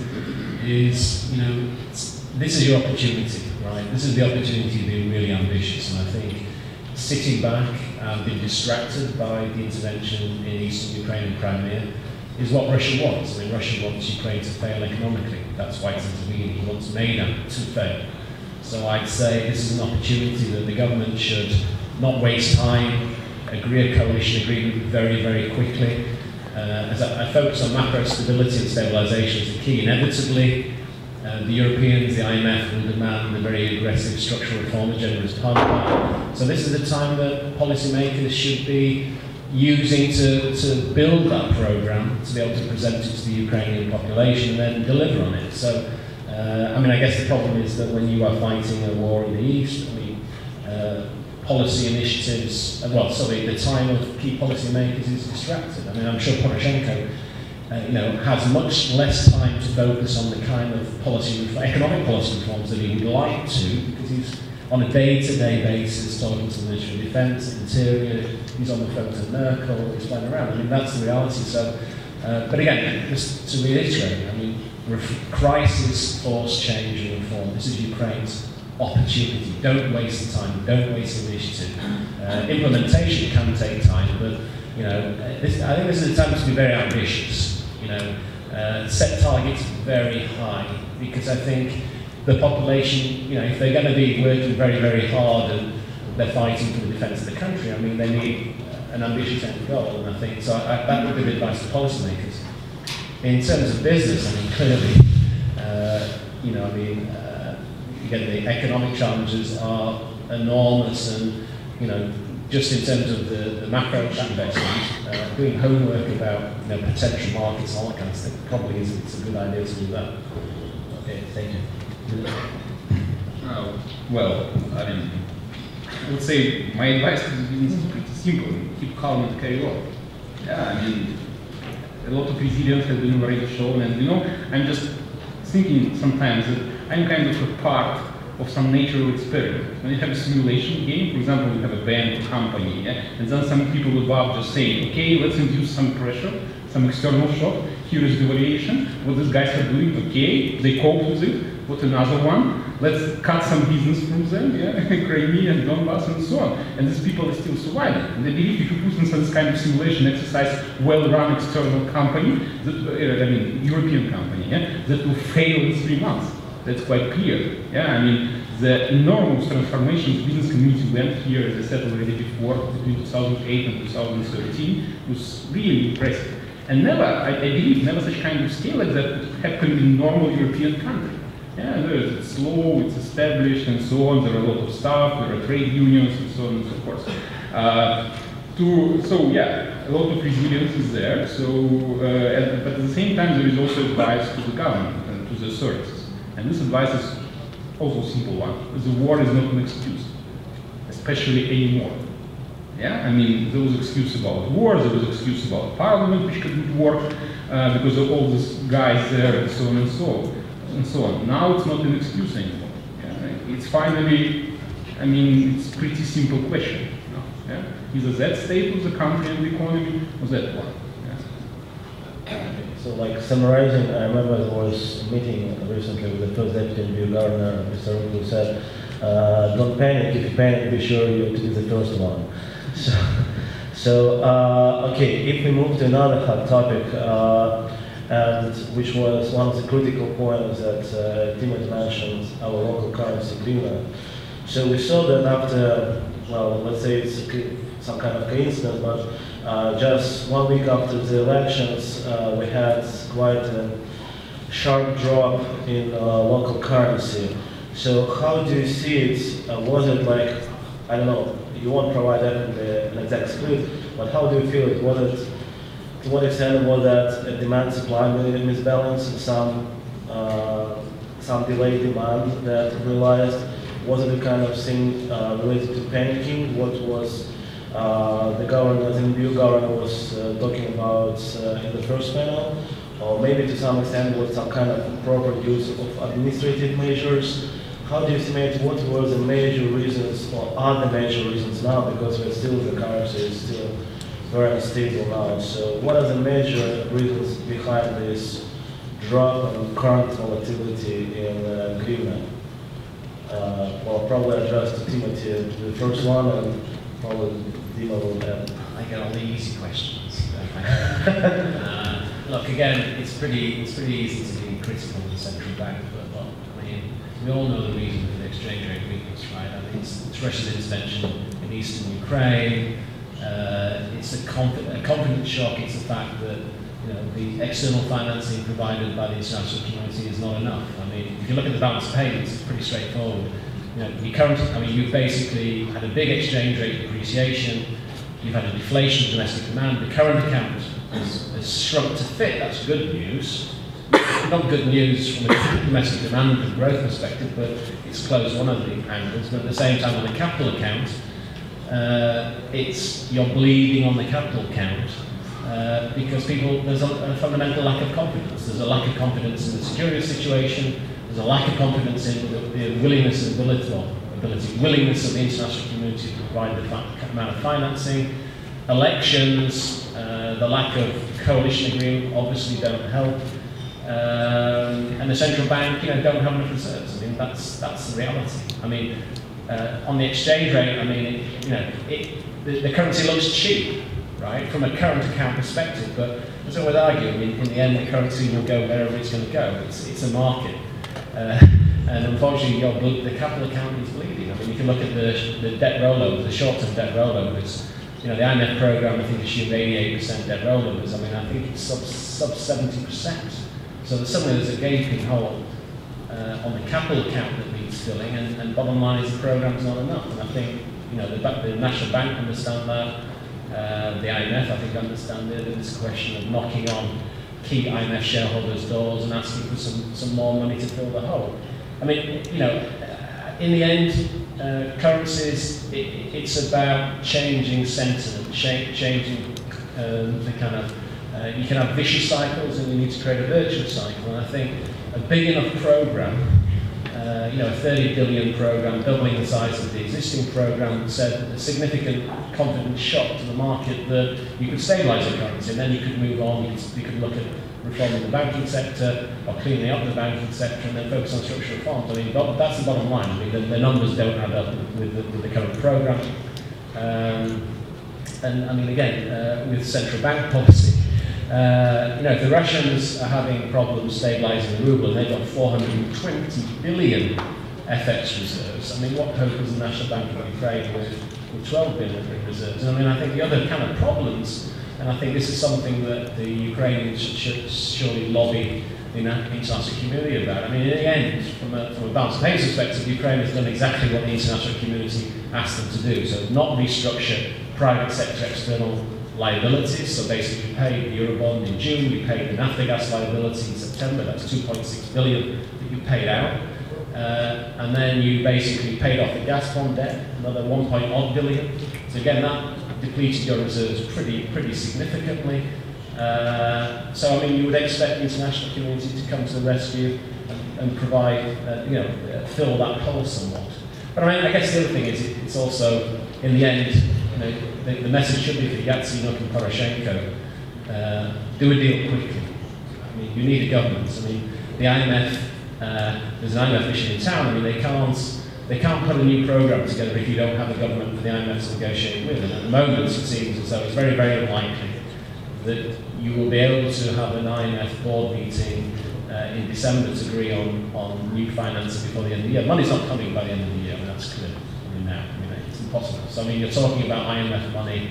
is, this is your opportunity, right? This is the opportunity to be really ambitious, and I think sitting back and being distracted by the intervention in eastern Ukraine and Crimea is what Russia wants. I mean, Russia wants Ukraine to fail economically. That's why it's intervening. He wants Maidan to fail. So I'd say this is an opportunity that the government should not waste time, agree a coalition agreement very, very quickly. As I focus on macro stability and stabilisation as the key, inevitably, the Europeans, the IMF will demand a very aggressive structural reform agenda as part of that. So this is the time that policymakers should be using to build that programme, to be able to present it to the Ukrainian population and then deliver on it. So, I guess the problem is that when you are fighting a war in the East, policy initiatives, the time of key policymakers is distracted. I'm sure Poroshenko has much less time to focus on the kind of economic policy reforms that he would like to, because he's on a day-to-day basis talking to the Ministry of Defence, Interior, he's on the phone to Merkel, he's flying around. That's the reality. So, but again, just to reiterate, crisis force change and reform. This is Ukraine's opportunity. Don't waste the time, don't waste the initiative. Implementation can take time, but I think this is a time to be very ambitious. set targets very high, because I think the population, if they're going to be working very, very hard and they're fighting for the defence of the country, I mean, they need an ambitious end goal, and I think, so that would be the advice to policymakers. In terms of business, I mean, clearly, again, the economic challenges are enormous, and, just in terms of the macro investment, doing homework about potential markets and all that kind of stuff probably it's a good idea to do that. Okay, thank you. Well, I mean, I would say my advice to the business is pretty simple: keep calm and carry on. Yeah, I mean, a lot of resilience has been already shown, and I'm just thinking sometimes that I'm kind of a part of some natural experiment. When you have a simulation game, for example, you have a bank company, yeah, and then some people above just say, okay, let's induce some pressure, some external shock, here is the variation, what these guys are doing, okay, they cope with it, what another one, let's cut some business from them, yeah, Crimea and Donbass and so on, and these people are still surviving. And I believe if you put in this kind of simulation exercise, well-run external company, European company, yeah, that will fail in 3 months. That's quite clear. Yeah, I mean, the enormous transformation the business community went here, as I said already before, between 2008 and 2013, was really impressive. And never, I believe, never such kind of scale like that happened in normal European country. Yeah, it's slow, it's established, and so on. There are a lot of stuff, there are trade unions, and so on and so forth. So yeah, a lot of resilience is there. So, but at the same time, there is also advice to the government and to the services. And this advice is also a simple one. The war is not an excuse, especially anymore. Yeah, I mean, there was excuse about war, there was excuse about parliament, which couldn't work because of all these guys there, and so on and so on. And so on. Now it's not an excuse anymore. Yeah? It's finally, I mean, it's a pretty simple question. Yeah? Either that state of the country and the economy, or that one. Yeah? So, like summarizing, I remember there was a meeting recently with the first deputy governor, Mr. who said, "Don't panic. If you panic, be sure you to be the first one." Okay. If we move to another hot topic. And which was one of the critical points that Dmytro mentioned, our local currency, hryvnia. So we saw that after, well, let's say it's some kind of coincidence, but just 1 week after the elections, we had quite a sharp drop in local currency. So how do you see it? Was it like, I don't know, you won't provide an exact split, but how do you feel it? Was it, to what extent was that a demand-supply misbalance and some delayed demand that realized? Was it a kind of thing related to panicking? What was the governor, the new governor was talking about in the first panel? Or maybe to some extent was some kind of proper use of administrative measures? How do you estimate what were the major reasons, or are the major reasons now, because the currency is still very unstable now. So what are the major reasons behind this drop in current volatility in hryvnia? Well, probably address to Timothy, the first one, and probably Dima will have. I get all the easy questions. Look, again, it's pretty easy to be critical of the central bank, but well, I mean, we all know the reason for the exchange rate weakness, right? I mean, it's Russia's intervention in eastern Ukraine. It's a confidence shock. It's the fact that the external financing provided by the international community is not enough. I mean, if you look at the balance of payments, it's pretty straightforward. You've basically had a big exchange rate depreciation. You've had a deflation of domestic demand. The current account has shrunk to fit. That's good news. Not good news from a domestic demand and growth perspective, but it's closed one of the angles. But at the same time, on the capital account, you're bleeding on the capital account because there's a fundamental lack of confidence. There's a lack of confidence in the security situation. There's a lack of confidence in the willingness of the international community to provide the amount of financing. Elections, the lack of coalition agreement obviously don't help. And the central bank, don't have enough reserves. I mean, that's the reality. I mean, on the exchange rate, I mean, the currency looks cheap, right, from a current account perspective. But as I would argue, in the end, the currency will go wherever it's going to go. It's a market. And unfortunately, the capital account is bleeding. I mean, you can look at the debt rollovers, the short-term debt rollovers. You know, the IMF program, I think, assumed 88% debt rollovers. I mean, I think it's sub 70%. So there's a gaping hole on the capital account that needs filling, and bottom line is the program's not enough. And I think, you know, the National Bank understand that, the IMF, I think, understand it. It's a question of knocking on key IMF shareholders' doors and asking for some more money to fill the hole. I mean, you know, in the end, currencies, it's about changing sentiment, changing the kind of, you can have vicious cycles and you need to create a virtuous cycle. And I think a big enough program, you know, a 30 billion program, doubling the size of the existing program, said a significant confidence shock to the market that you could stabilize the currency and then you could move on, you could look at reforming the banking sector or cleaning up the banking sector and then focus on structural reforms. I mean, that's the bottom line. I mean, the numbers don't add up with the current program. And I mean, again, with central bank policy, you know, if the Russians are having problems stabilizing the ruble and they've got 420 billion FX reserves, I mean, what hope is the National Bank of Ukraine with 12 billion in reserves? And I mean, I think the other kind of problems, and I think this is something that the Ukrainians should surely lobby the international community about. I mean, in the end, from a balance of payments perspective, Ukraine has done exactly what the international community asked them to do. So not restructure private sector external liabilities. So basically, you paid the Eurobond in June, you paid the Naftogaz liability in September, that's 2.6 billion that you paid out. And then you basically paid off the Gazprom debt, another 1.odd billion. So again, that depleted your reserves pretty significantly. So I mean, you would expect the international community to come to the rescue and provide, you know, fill that hole somewhat. But I mean, I guess the other thing is it's also, in the end, you know, the message should be for Yatsenyuk and Poroshenko, do a deal quickly. I mean, you need a government. I mean, the IMF, there's an IMF mission in town. I mean, they can't put a new program together if you don't have a government for the IMF to negotiate with. And at the moment, it seems as though it's very, very unlikely that you will be able to have an IMF board meeting in December to agree on new financing before the end of the year. Money's not coming by the end of the year, I mean, that's clear. I mean, now, I mean, it's impossible. So I mean, you're talking about IMF money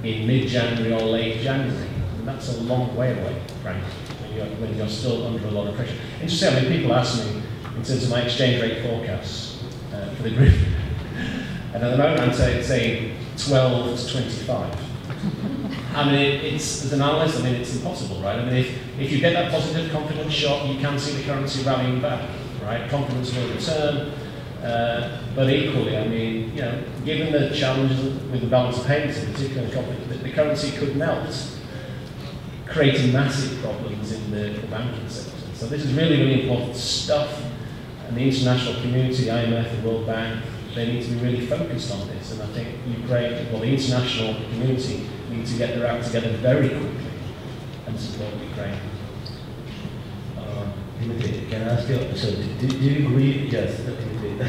in mid-January or late January. And that's a long way away, frankly, when you're still under a lot of pressure. Interesting, I mean, people ask me in terms of my exchange rate forecasts for the group. And at the moment, I'm saying 12 to 25. I mean, as an analyst, I mean, it's impossible, right? I mean, if you get that positive confidence shock, you can see the currency rallying back, right? Confidence will return, but equally, I mean, you know, given the challenges with the balance of payments in particular, the currency could melt, creating massive problems in the banking sector. So this is really, really important stuff, and the international community, the IMF, the World Bank, they need to be really focused on this, and I think Ukraine, well, the international community need to get their act together very quickly and support Ukraine. Dimitri, can I ask you, so do you agree, yes, Dimitri,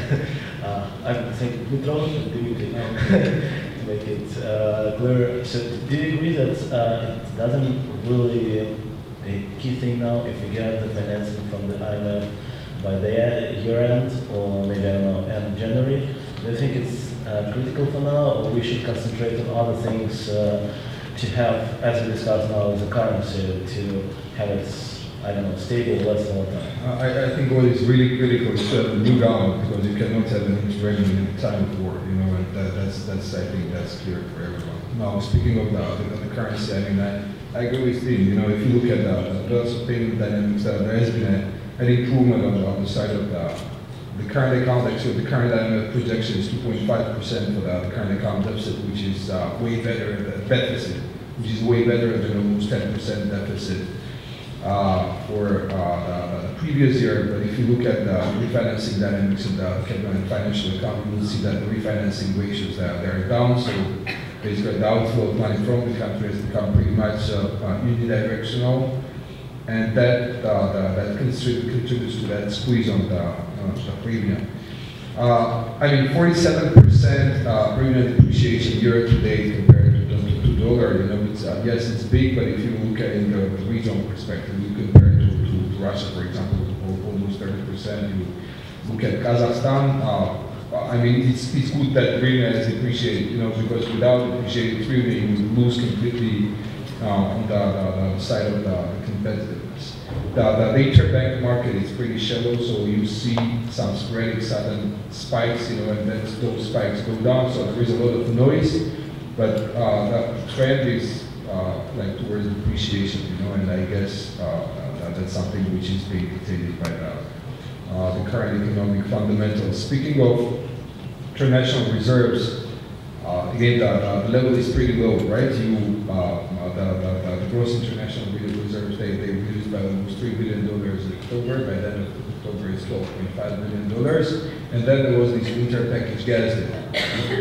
I think Dmytro, Dimitri, to make it clear, so do you agree that it doesn't really, a key thing now, if you get the financing from the IMF by the year end, or maybe, I don't know, end of January, do you think it's critical for now, or we should concentrate on other things to have, as we discussed now, the currency, to have it, I don't know, stable less than one time? I think what is really critical is to have a new government, because you cannot have an interregnum in time of war, you know, and that's I think that's clear for everyone. Now, speaking of the currency, I mean, I agree with Tim, you know, if you look at the bills of payment dynamics, there has been an improvement on the side of the current account. Actually, the current IMF projection is 2.5% for the current account deficit, which is way better than deficit, which is way better than almost 10% deficit for the previous year. But if you look at the refinancing dynamics of the capital and financial account, you will see that the refinancing ratios they're down. So basically, the outflow of money from the country has become pretty much unidirectional. And that contributes to that squeeze on the premium. I mean, 47% premium depreciation year to date compared to dollar, you know, it's, yes, it's big, but if you look at it in the regional perspective, you compare it to Russia, for example, almost 30%. You look at Kazakhstan, I mean, it's good that hryvnia is appreciated, you know, because without appreciated hryvnia, you would lose completely on the side of the competitiveness. The interbank market is pretty shallow, so you see some sporadic sudden spikes, you know, and then those spikes go down, so there is a lot of noise, but the trend is like towards appreciation, you know, and I guess that's something which is being dictated by the current economic fundamentals. Speaking of international reserves, again, the level is pretty low, right? The gross international reserves, they reduced by almost $3 billion in October. By the end of October, it's $12.5 billion. And then there was this winter package gas deal.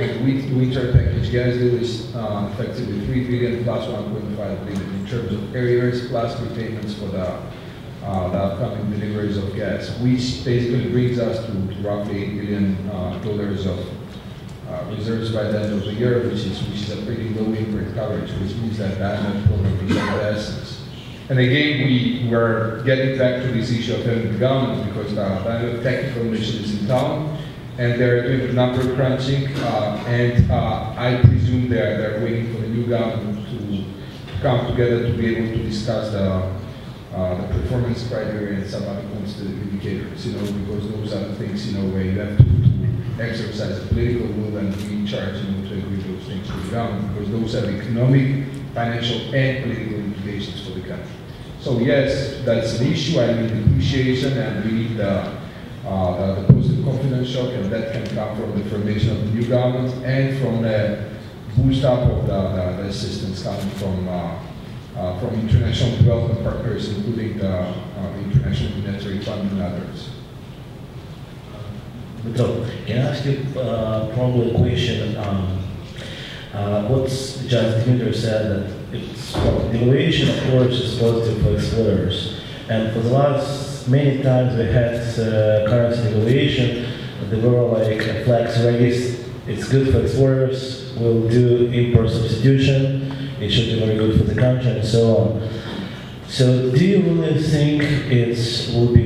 And winter package gas deal is effectively $3 billion plus $1.5 billion in terms of arrears plus repayments for the upcoming deliveries of gas, which basically brings us to roughly $8 billion of reserves by the end of the year, which is a pretty low import coverage, which means that that program is of essence. And again, we were getting back to this issue of having the government because the technical mission is in town, and they're doing the number crunching, and I presume they're waiting for the new government to come together to be able to discuss the performance criteria and some other quantitative indicators, you know, because those are the things, you know, where you have to exercise a political will and be charged, you know, to agree those things to the government, because those have economic, financial, and political implications for the country. So yes, that's an issue. I mean, depreciation, and we need the positive confidence shock, and that can come from the formation of the new government and from the boost up of the assistance coming from international development partners, including the International Monetary Fund and others. Dmytro, can I ask you probably a question? What just Dimitri said, that it's devaluation, of course, is positive for exporters. And for the last many times we had currency devaluation, they were like flags raised. It's good for exporters, we'll do import substitution, it should be very good for the country, and so on. So do you really think it will be,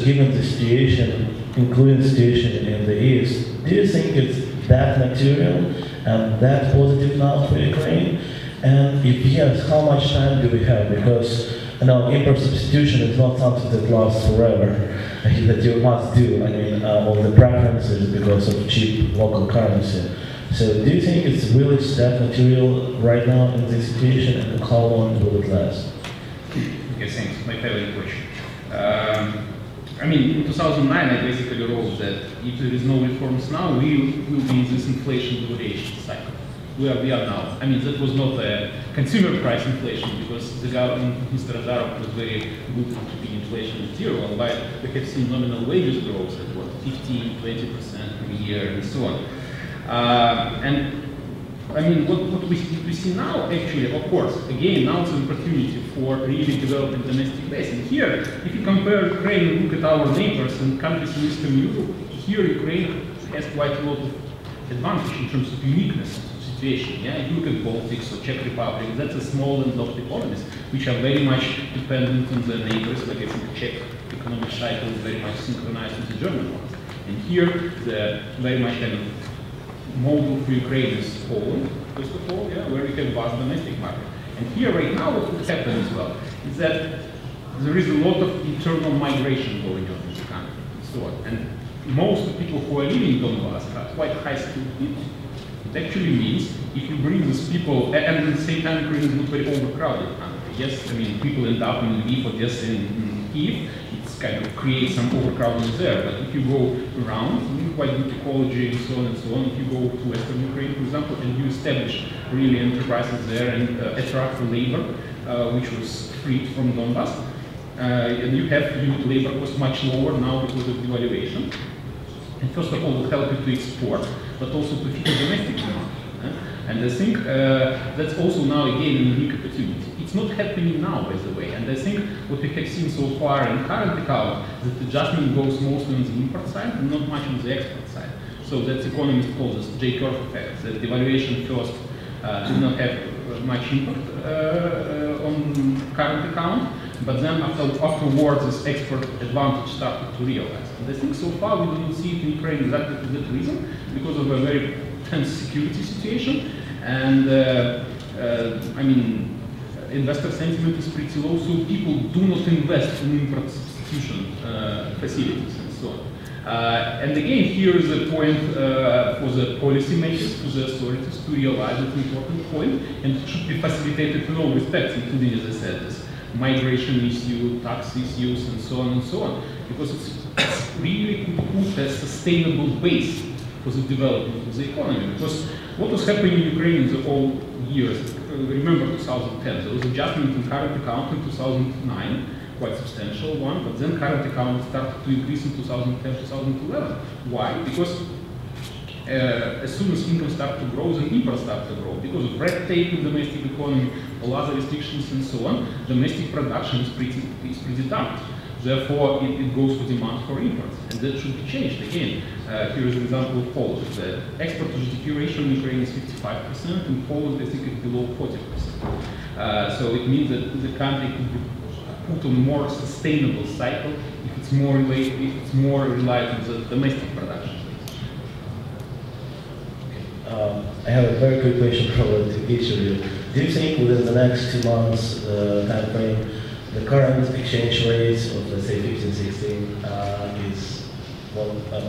given the situation, including the situation in the East, do you think it's that material and that positive now for Ukraine? And if yes, how much time do we have? Because import substitution is not something that lasts forever, that you must do. I mean, all the preferences because of cheap local currency. So do you think it's really that material right now in this situation, and how long will it last? Yes, thanks. My favorite question. I mean, in 2009, I basically wrote that if there is no reforms now, we will be in this inflation devaluation cycle. We are now. I mean, that was not a consumer price inflation, because the government, Mr. Azarov, was very good to keep inflation at zero, but we have seen nominal wages growth at what, 15, 20% per year, and so on. And I mean, what we see now, actually, of course, again, now it's an opportunity for really developing domestic base. And here, if you compare Ukraine and look at our neighbors and countries in Eastern Europe, here Ukraine has quite a lot of advantage in terms of uniqueness of the situation. Yeah? If you look at Baltics or Czech Republic, that's a small and soft economies, which are very much dependent on their neighbors. Like I think the Czech economic cycle is very much synchronized with the German one. And here, the very much kind of model for Ukraine is Poland, first of all, yeah, where we have vast domestic market. And here right now what will happen as well is that there is a lot of internal migration going on in the country and so on. And most of the people who are living in Donbass are quite high-skilled people. It actually means if you bring these people, and at the same time Ukraine is not very overcrowded country. Yes, I mean people end up in Lviv or just in Kiev. Kind of create some overcrowding there, but if you go around, quite good ecology and so on, if you go to Western Ukraine, for example, and you establish really enterprises there and attract the labor, which was freed from Donbass, and you have labor cost much lower now because of devaluation. And first of all, will help you to export, but also to feed the domestic demand. And I think that's also now again a unique opportunity. It's not happening now, by the way, and I think what we have seen so far in current account, that the adjustment goes mostly on the import side and not much on the export side. So that's Economist calls this J-curve effect, that devaluation first did not have much impact on current account, but then afterwards this export advantage started to realize. And I think so far we didn't see it in Ukraine exactly for that reason, because of a very tense security situation, and I mean, investor sentiment is pretty low, so people do not invest in import substitution facilities and so on. And again, here is a point for the policymakers, for the authorities to realize that important point, and it should be facilitated in all respects, including, as I said, this migration issue, tax issues, and so on and so on, because it's really could put a sustainable base for the development of the economy. Because what was happening in Ukraine in the whole years, remember 2010, there was adjustment in current account in 2009, quite substantial one, but then current account started to increase in 2010, 2011. Why? Because as soon as income started to grow, then imports started to grow. Because of red tape in the domestic economy, all other restrictions and so on, domestic production is pretty dumped. Therefore, it goes for demand for imports, and that should be changed. Again, here is an example of Poland. The export to GDP ratio in Ukraine is 55%, in Poland I think it's below 40%. So it means that the country could be put on a more sustainable cycle if it's more relied on the domestic production. I have a very quick question probably to each of you. Do you think within the next 2 months time frame, the current exchange rates of, let's say, 15, 16 is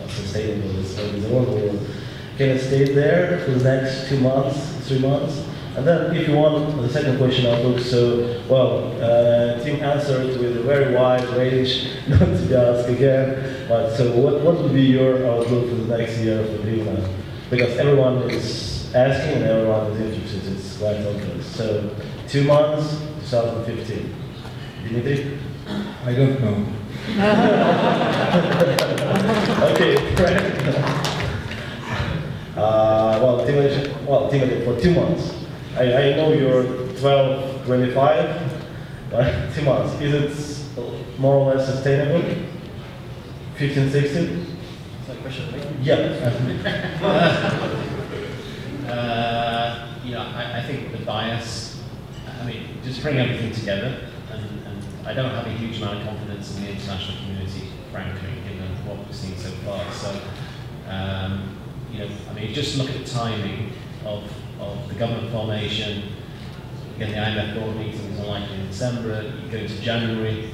sustainable, is or can it stay there for the next 2 months, 3 months? And then if you want the second question outlook, so, well, Tim answered with a very wide range, not to be asked again, but so what would be your outlook for the next year of the green? Because everyone is asking and everyone is interested, it's quite obvious. So 2 months, 2015. Dimitri? I don't know. Okay, correct. Timothy, for 2 months. I know you're 12, 25, but 2 months. Is it more or less sustainable? 15, 16? Is that a question for me? Yeah. I think the bias, I mean, just bring everything together, and I don't have a huge amount of confidence in the international community, frankly, given what we've seen so far. So, I mean, just look at the timing of the government formation. Again, the IMF board meeting is unlikely in December. You go to January,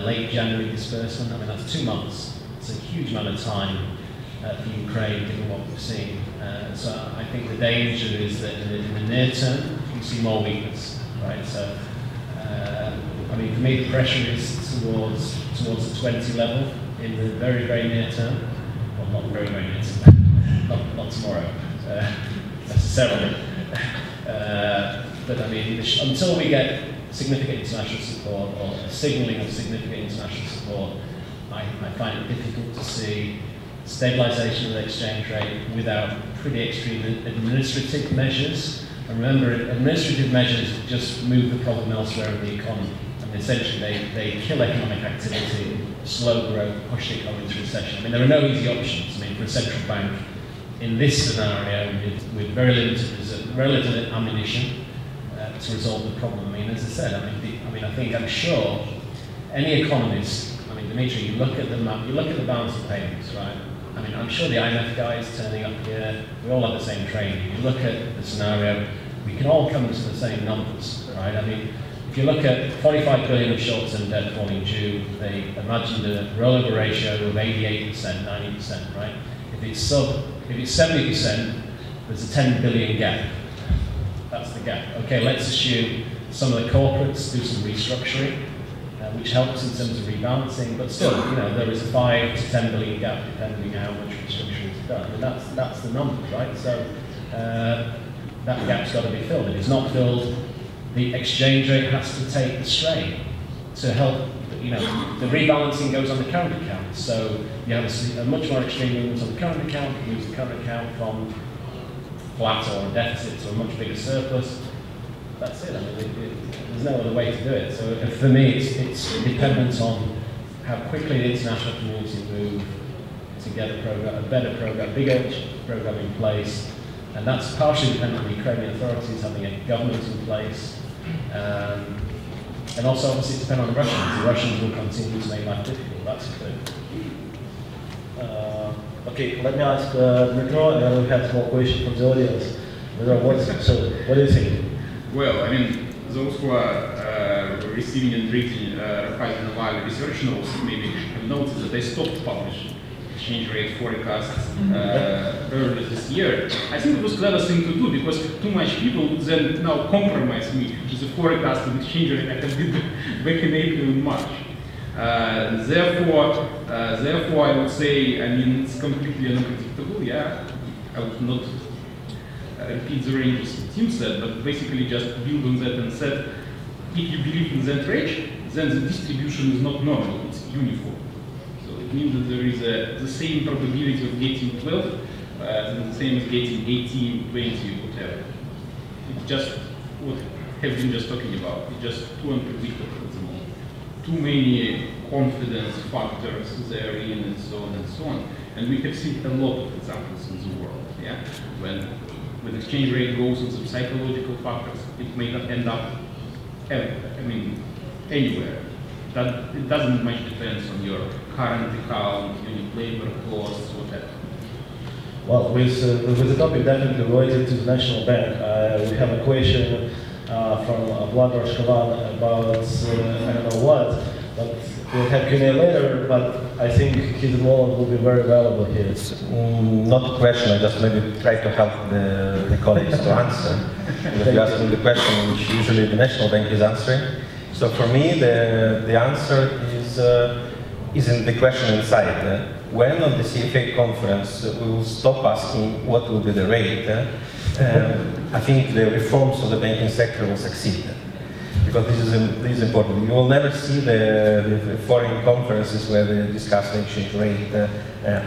late January disbursement. I mean, that's 2 months. It's a huge amount of time for Ukraine, given what we've seen. So I think the danger is that in the near term, you see more weakness, right? So, I mean, for me, the pressure is towards the 20 level in the very, very near term. Well, not very, very near term. not tomorrow, necessarily. But I mean, until we get significant international support or a signalling of significant international support, I find it difficult to see stabilisation of the exchange rate without pretty extreme administrative measures. And remember, administrative measures just move the problem elsewhere in the economy. And essentially, they kill economic activity, slow growth, push the economy into recession. I mean, there are no easy options. I mean, for a central bank, in this scenario, with very limited ammunition to resolve the problem. I mean, as I said, I'm sure any economist. I mean, Dimitri, you look at the map, you look at the balance of payments, right? I mean, I'm sure the IMF guys turning up here, we all have the same training. You look at the scenario, we can all come to the same numbers, right? I mean, if you look at 45 billion of short-term debt falling due, they imagined a rollover ratio of 88%, 90%, right? If it's 70%, there's a 10 billion gap. That's the gap. Okay, let's assume some of the corporates do some restructuring, which helps in terms of rebalancing, but still, there is a 5 to 10 billion gap depending on how much restructuring is done. And that's the number, right? So that gap's got to be filled. If it's not filled, the exchange rate has to take the strain to help. The rebalancing goes on the current account, so you have a much more extreme movement on the current account. You use the current account from flat or a deficit to a much bigger surplus. That's it. I mean, there's no other way to do it. So for me, it's dependent on how quickly the international community move to get a better program, bigger program in place, And that's partially dependent on the Ukrainian authorities having a government in place. And also, obviously, it depends on the Russians. The Russians will continue to make life difficult, that's clear. Okay, let me ask Dmytro, and then we have more questions from the audience. Dmytro, what do you think? Well, I mean, those who are receiving and reading Raiffeisen Aval research notes maybe have noticed that they stopped publishing exchange rate forecasts earlier this year. I think it was a clever thing to do because too much people would then now compromise me with the forecast of exchange rate I did back in April and March. Therefore, I would say, I mean, it's completely unpredictable. Yeah, I would not repeat the ranges the team said, but basically just build on that and said, if you believe in that range, then the distribution is not normal; it's uniform. So it means that there is the same probability of getting 12, and the same as getting 18, 20, whatever. It's just what have been just talking about. It's just too unpredictable at the moment. Too many confidence factors therein and so on and so on. And we have seen a lot of examples in the world. Yeah, when exchange rate goes on some psychological factors, it may not end up, anywhere. That it doesn't much depend on your current account, unit labor costs, whatever. Well, with the topic definitely related to the National Bank, we have a question from Bulakh about I don't know what, but we'll have Q&A later, but I think his involvement will be very valuable here. It's not a question, I just maybe try to help the colleagues to answer. If you ask me the question which usually the National Bank is answering. So for me, the answer is in the question inside. When on the CFA conference we will stop asking what will be the rate, I think the reforms of the banking sector will succeed. Because this is important. You will never see the foreign conferences where they discuss the exchange rate,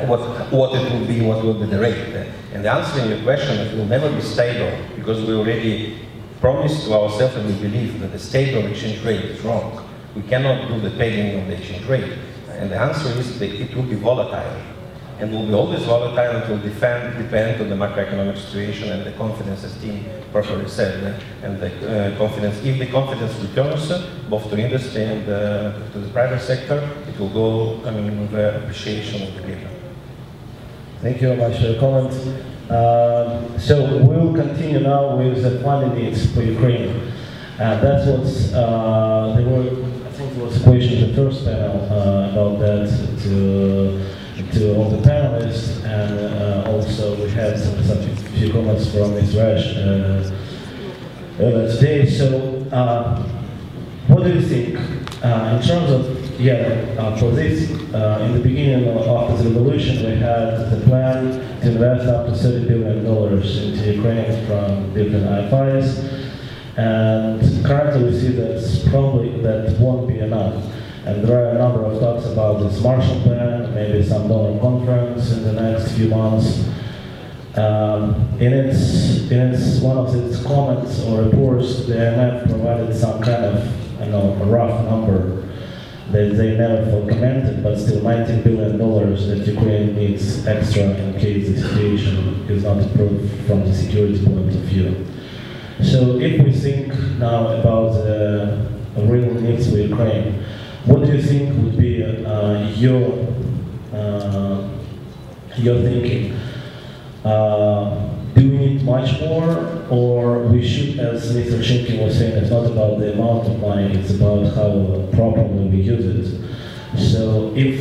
what it will be, what will be the rate. And the answer in your question, it will never be stable, because we already promised to ourselves and we believe that the stable exchange rate is wrong. We cannot do the pegging of the exchange rate. And the answer is that it will be volatile. And will be always volatile and will depend on the macroeconomic situation and the confidence, as Tim properly said, and the confidence. If the confidence returns, both to industry and to the private sector, it will go, with the appreciation of the hryvnia. Thank you very much for your comment. So we'll continue now with the funding needs for Ukraine. That's what there were. I think there was a question in the first panel about that to all the panelists, and also we had some few comments from Ms. Rash earlier today. So, what do you think in terms of for this? In the beginning after the revolution, we had the plan to invest up to $30 billion into Ukraine from different IFIs. And currently we see that won't be enough. And there are a number of talks about this Marshall Plan, maybe some donor conference in the next few months. In one of its comments or reports, the IMF provided some kind of, a rough number that they never commented, but still $19 billion that Ukraine needs extra in case the situation is not improved from the security point of view. So if we think now about the real needs for Ukraine, what do you think would be your thinking? Do we need much more, or we should, as Mr. Shimkin was saying, it's not about the amount of money, it's about how properly we use it. So if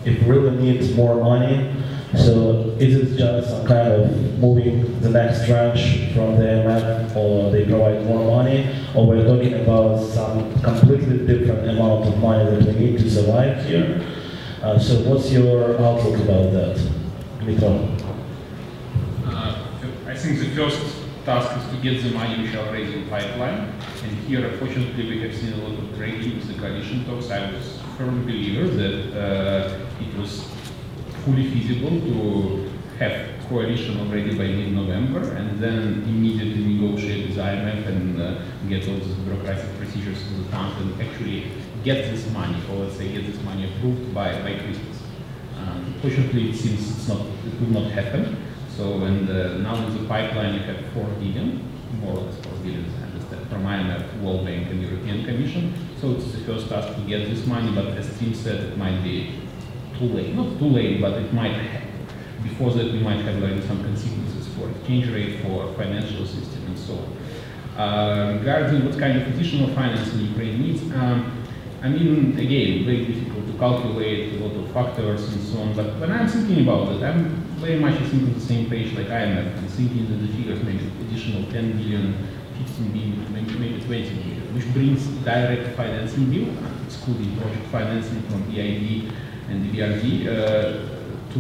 we really need more money, so is it just some kind of moving the next tranche from the IMF, or they provide more money, or we're talking about some completely different amount of money that we need to survive here? So what's your outlook about that, Dmytro? I think the first task is to get the money which are already in pipeline. And here, unfortunately, we have seen a lot of breaking with the coalition talks. I was a firm believer that it was fully feasible to have coalition already by mid-November and then immediately negotiate with IMF and get all these bureaucratic procedures to the fund and actually get this money, or let's say get this money approved by Christmas. Fortunately, it seems it will not happen. So, and now in the pipeline you have 4 billion, more or less 4 billion, I understand, from IMF, World Bank, and European Commission. So it's the first task to get this money, but as Tim said, it might be too late. Not too late, but it might before that we might have like some consequences for exchange rate, for financial system, and so on. Regarding what kind of additional financing Ukraine needs, I mean, again, very difficult to calculate, a lot of factors and so on, but when I'm thinking about it, I'm very much thinking on the same page like IMF. I'm thinking that the figures maybe additional 10 billion, 15 billion, maybe 20 billion, which brings direct financing bill, excluding project financing from EIB and EBRD, to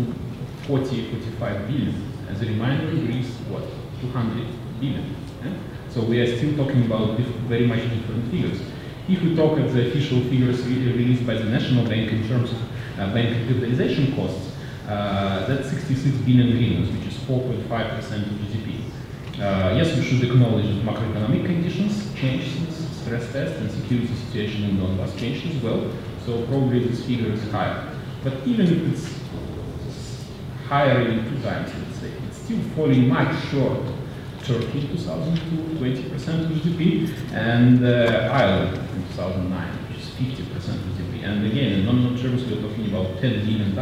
40-45 billion. As a reminder, Greece, what, 200 billion. Yeah? So we are still talking about very much different figures. If we talk at the official figures released by the National Bank in terms of bank capitalization costs, that's 66 billion hryvnias, which is 4.5% of GDP. Yes, we should acknowledge that macroeconomic conditions changed since stress test, and security situation in Donbass changed as well, so probably this figure is higher. But even if it's higher in 2 times, let's say, it's still falling much short. Turkey in 2002, 20% of GDP, and Ireland in 2009, which is 50% of GDP. And again, in nominal terms, we're talking about $10 billion.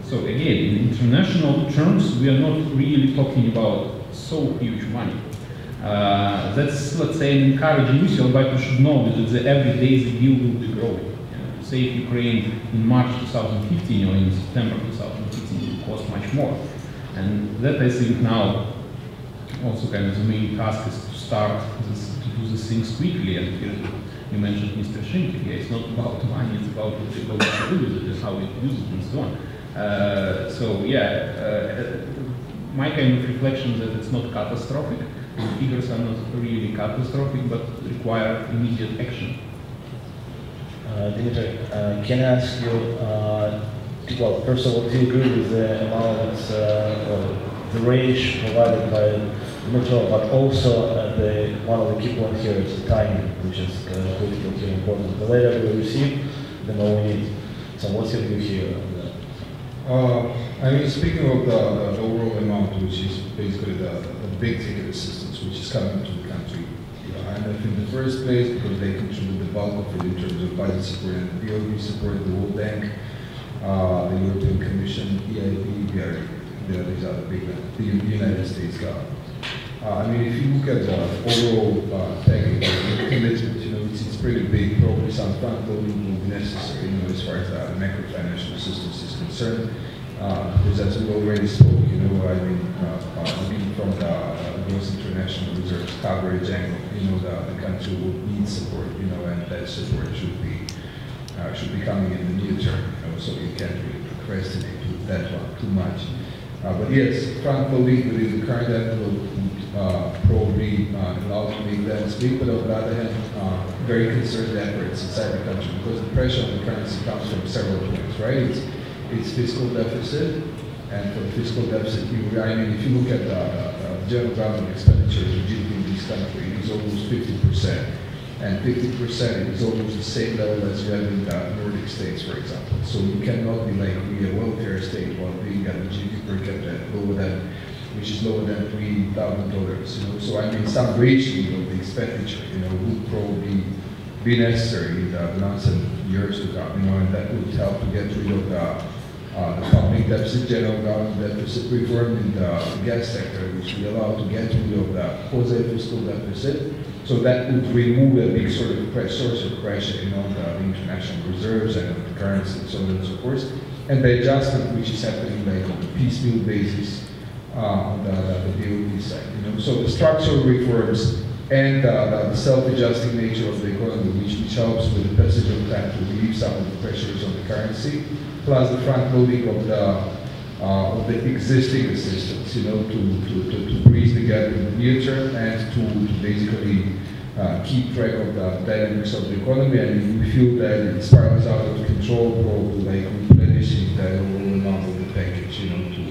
So again, in international terms, we are not really talking about so huge money. That's, let's say, an encouraging initial, but we should know that every day the bill will be growing. Say if Ukraine in March 2015 or in September 2015 will cost much more. And that, I think, now also kind of the main task is to start to do these things quickly. And here you mentioned Mr. Schinkel. Yeah, it's not about money, it's about what we do with it and how we use it and so on. So yeah, my kind of reflection that it's not catastrophic. The figures are not really catastrophic, but require immediate action. Dimitri, can I ask you, well, first of all, do you agree with the amount, the range provided by Dmytro, but also one of the key points here is the timing, which is critical here, important. The later we receive, the more we need. So what's your view here on that? I mean, speaking of the overall amount, which is basically the big ticket assistance, which is coming to the country, IMF in the first place, because they contribute the bulk of it in terms of budget support and BOD support, the World Bank, the European Commission, EIB, EBRD. These are the big ones, the United States government. I mean, if you look at the overall package, the commitment, you know, it's pretty big. Probably some front loading will be necessary, you know, as far as the macro financial assistance is concerned. Because as we already spoke, you know, I mean, from the gross international reserves coverage angle, you know, the country will need support, you know, and that support should be coming in the near term, you know, so you can't really procrastinate with that one too much. But yes, front loading within the current envelope would probably allow to make that speak, but on the other hand, very concerted efforts inside the country, because the pressure on the currency comes from several points, right? It's fiscal deficit, and for the fiscal deficit, I mean, if you look at the general government expenditures of GDP in this country, it is almost 50%. And 50% is almost the same level as you have in the Nordic states, for example. So you cannot be like a welfare state while being at the GDP per capita which is lower than $3,000. You know, so I mean, some ratio of the expenditure, you know, would probably be necessary in the months and years to come. You know, and that would help to get rid of the public deficit, general government deficit reform in the gas sector, which would allow to get rid of the quasi-fiscal deficit. So that would remove a big sort of source of pressure, you know, the international reserves and the currency and so on and so forth. And the adjustment which is happening like on a piecemeal basis on the BOD side, you know. So the structural reforms and the self-adjusting nature of the economy, which helps with the passage of time to relieve some of the pressures on the currency, plus the front loading of the existing assistance, you know, to bridge the gap in the near term and to basically keep track of the dynamics of the economy. And we feel that it spirals out of control, probably like replenishing the overall amount of the package, you know, to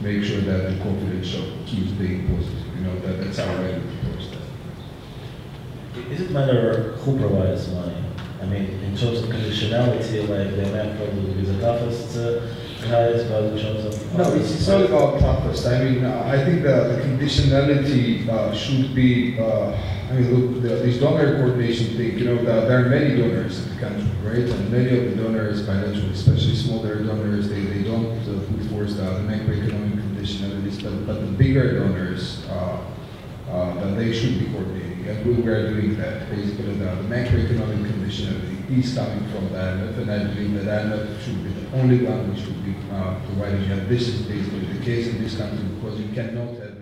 make sure that the confidence keeps being positive. You know, that's how I would propose that. Is it matter who provides money? I mean, in terms of conditionality, like the IMF probably would be the toughest highest value chance of... No, it's not about toughest. I mean, I think the conditionality should be, I mean, look, this donor coordination thing, you know, there are many donors in the country, right? And many of the donors, bilateral, especially smaller donors, they don't put forth the macroeconomic conditionalities, but the bigger donors, that they should be coordinating. And we are doing that. Basically, the macroeconomic conditionality is coming from the IMF, and I believe that IMF should be the only one which should be providing that. This is basically the case in this country, because you cannot have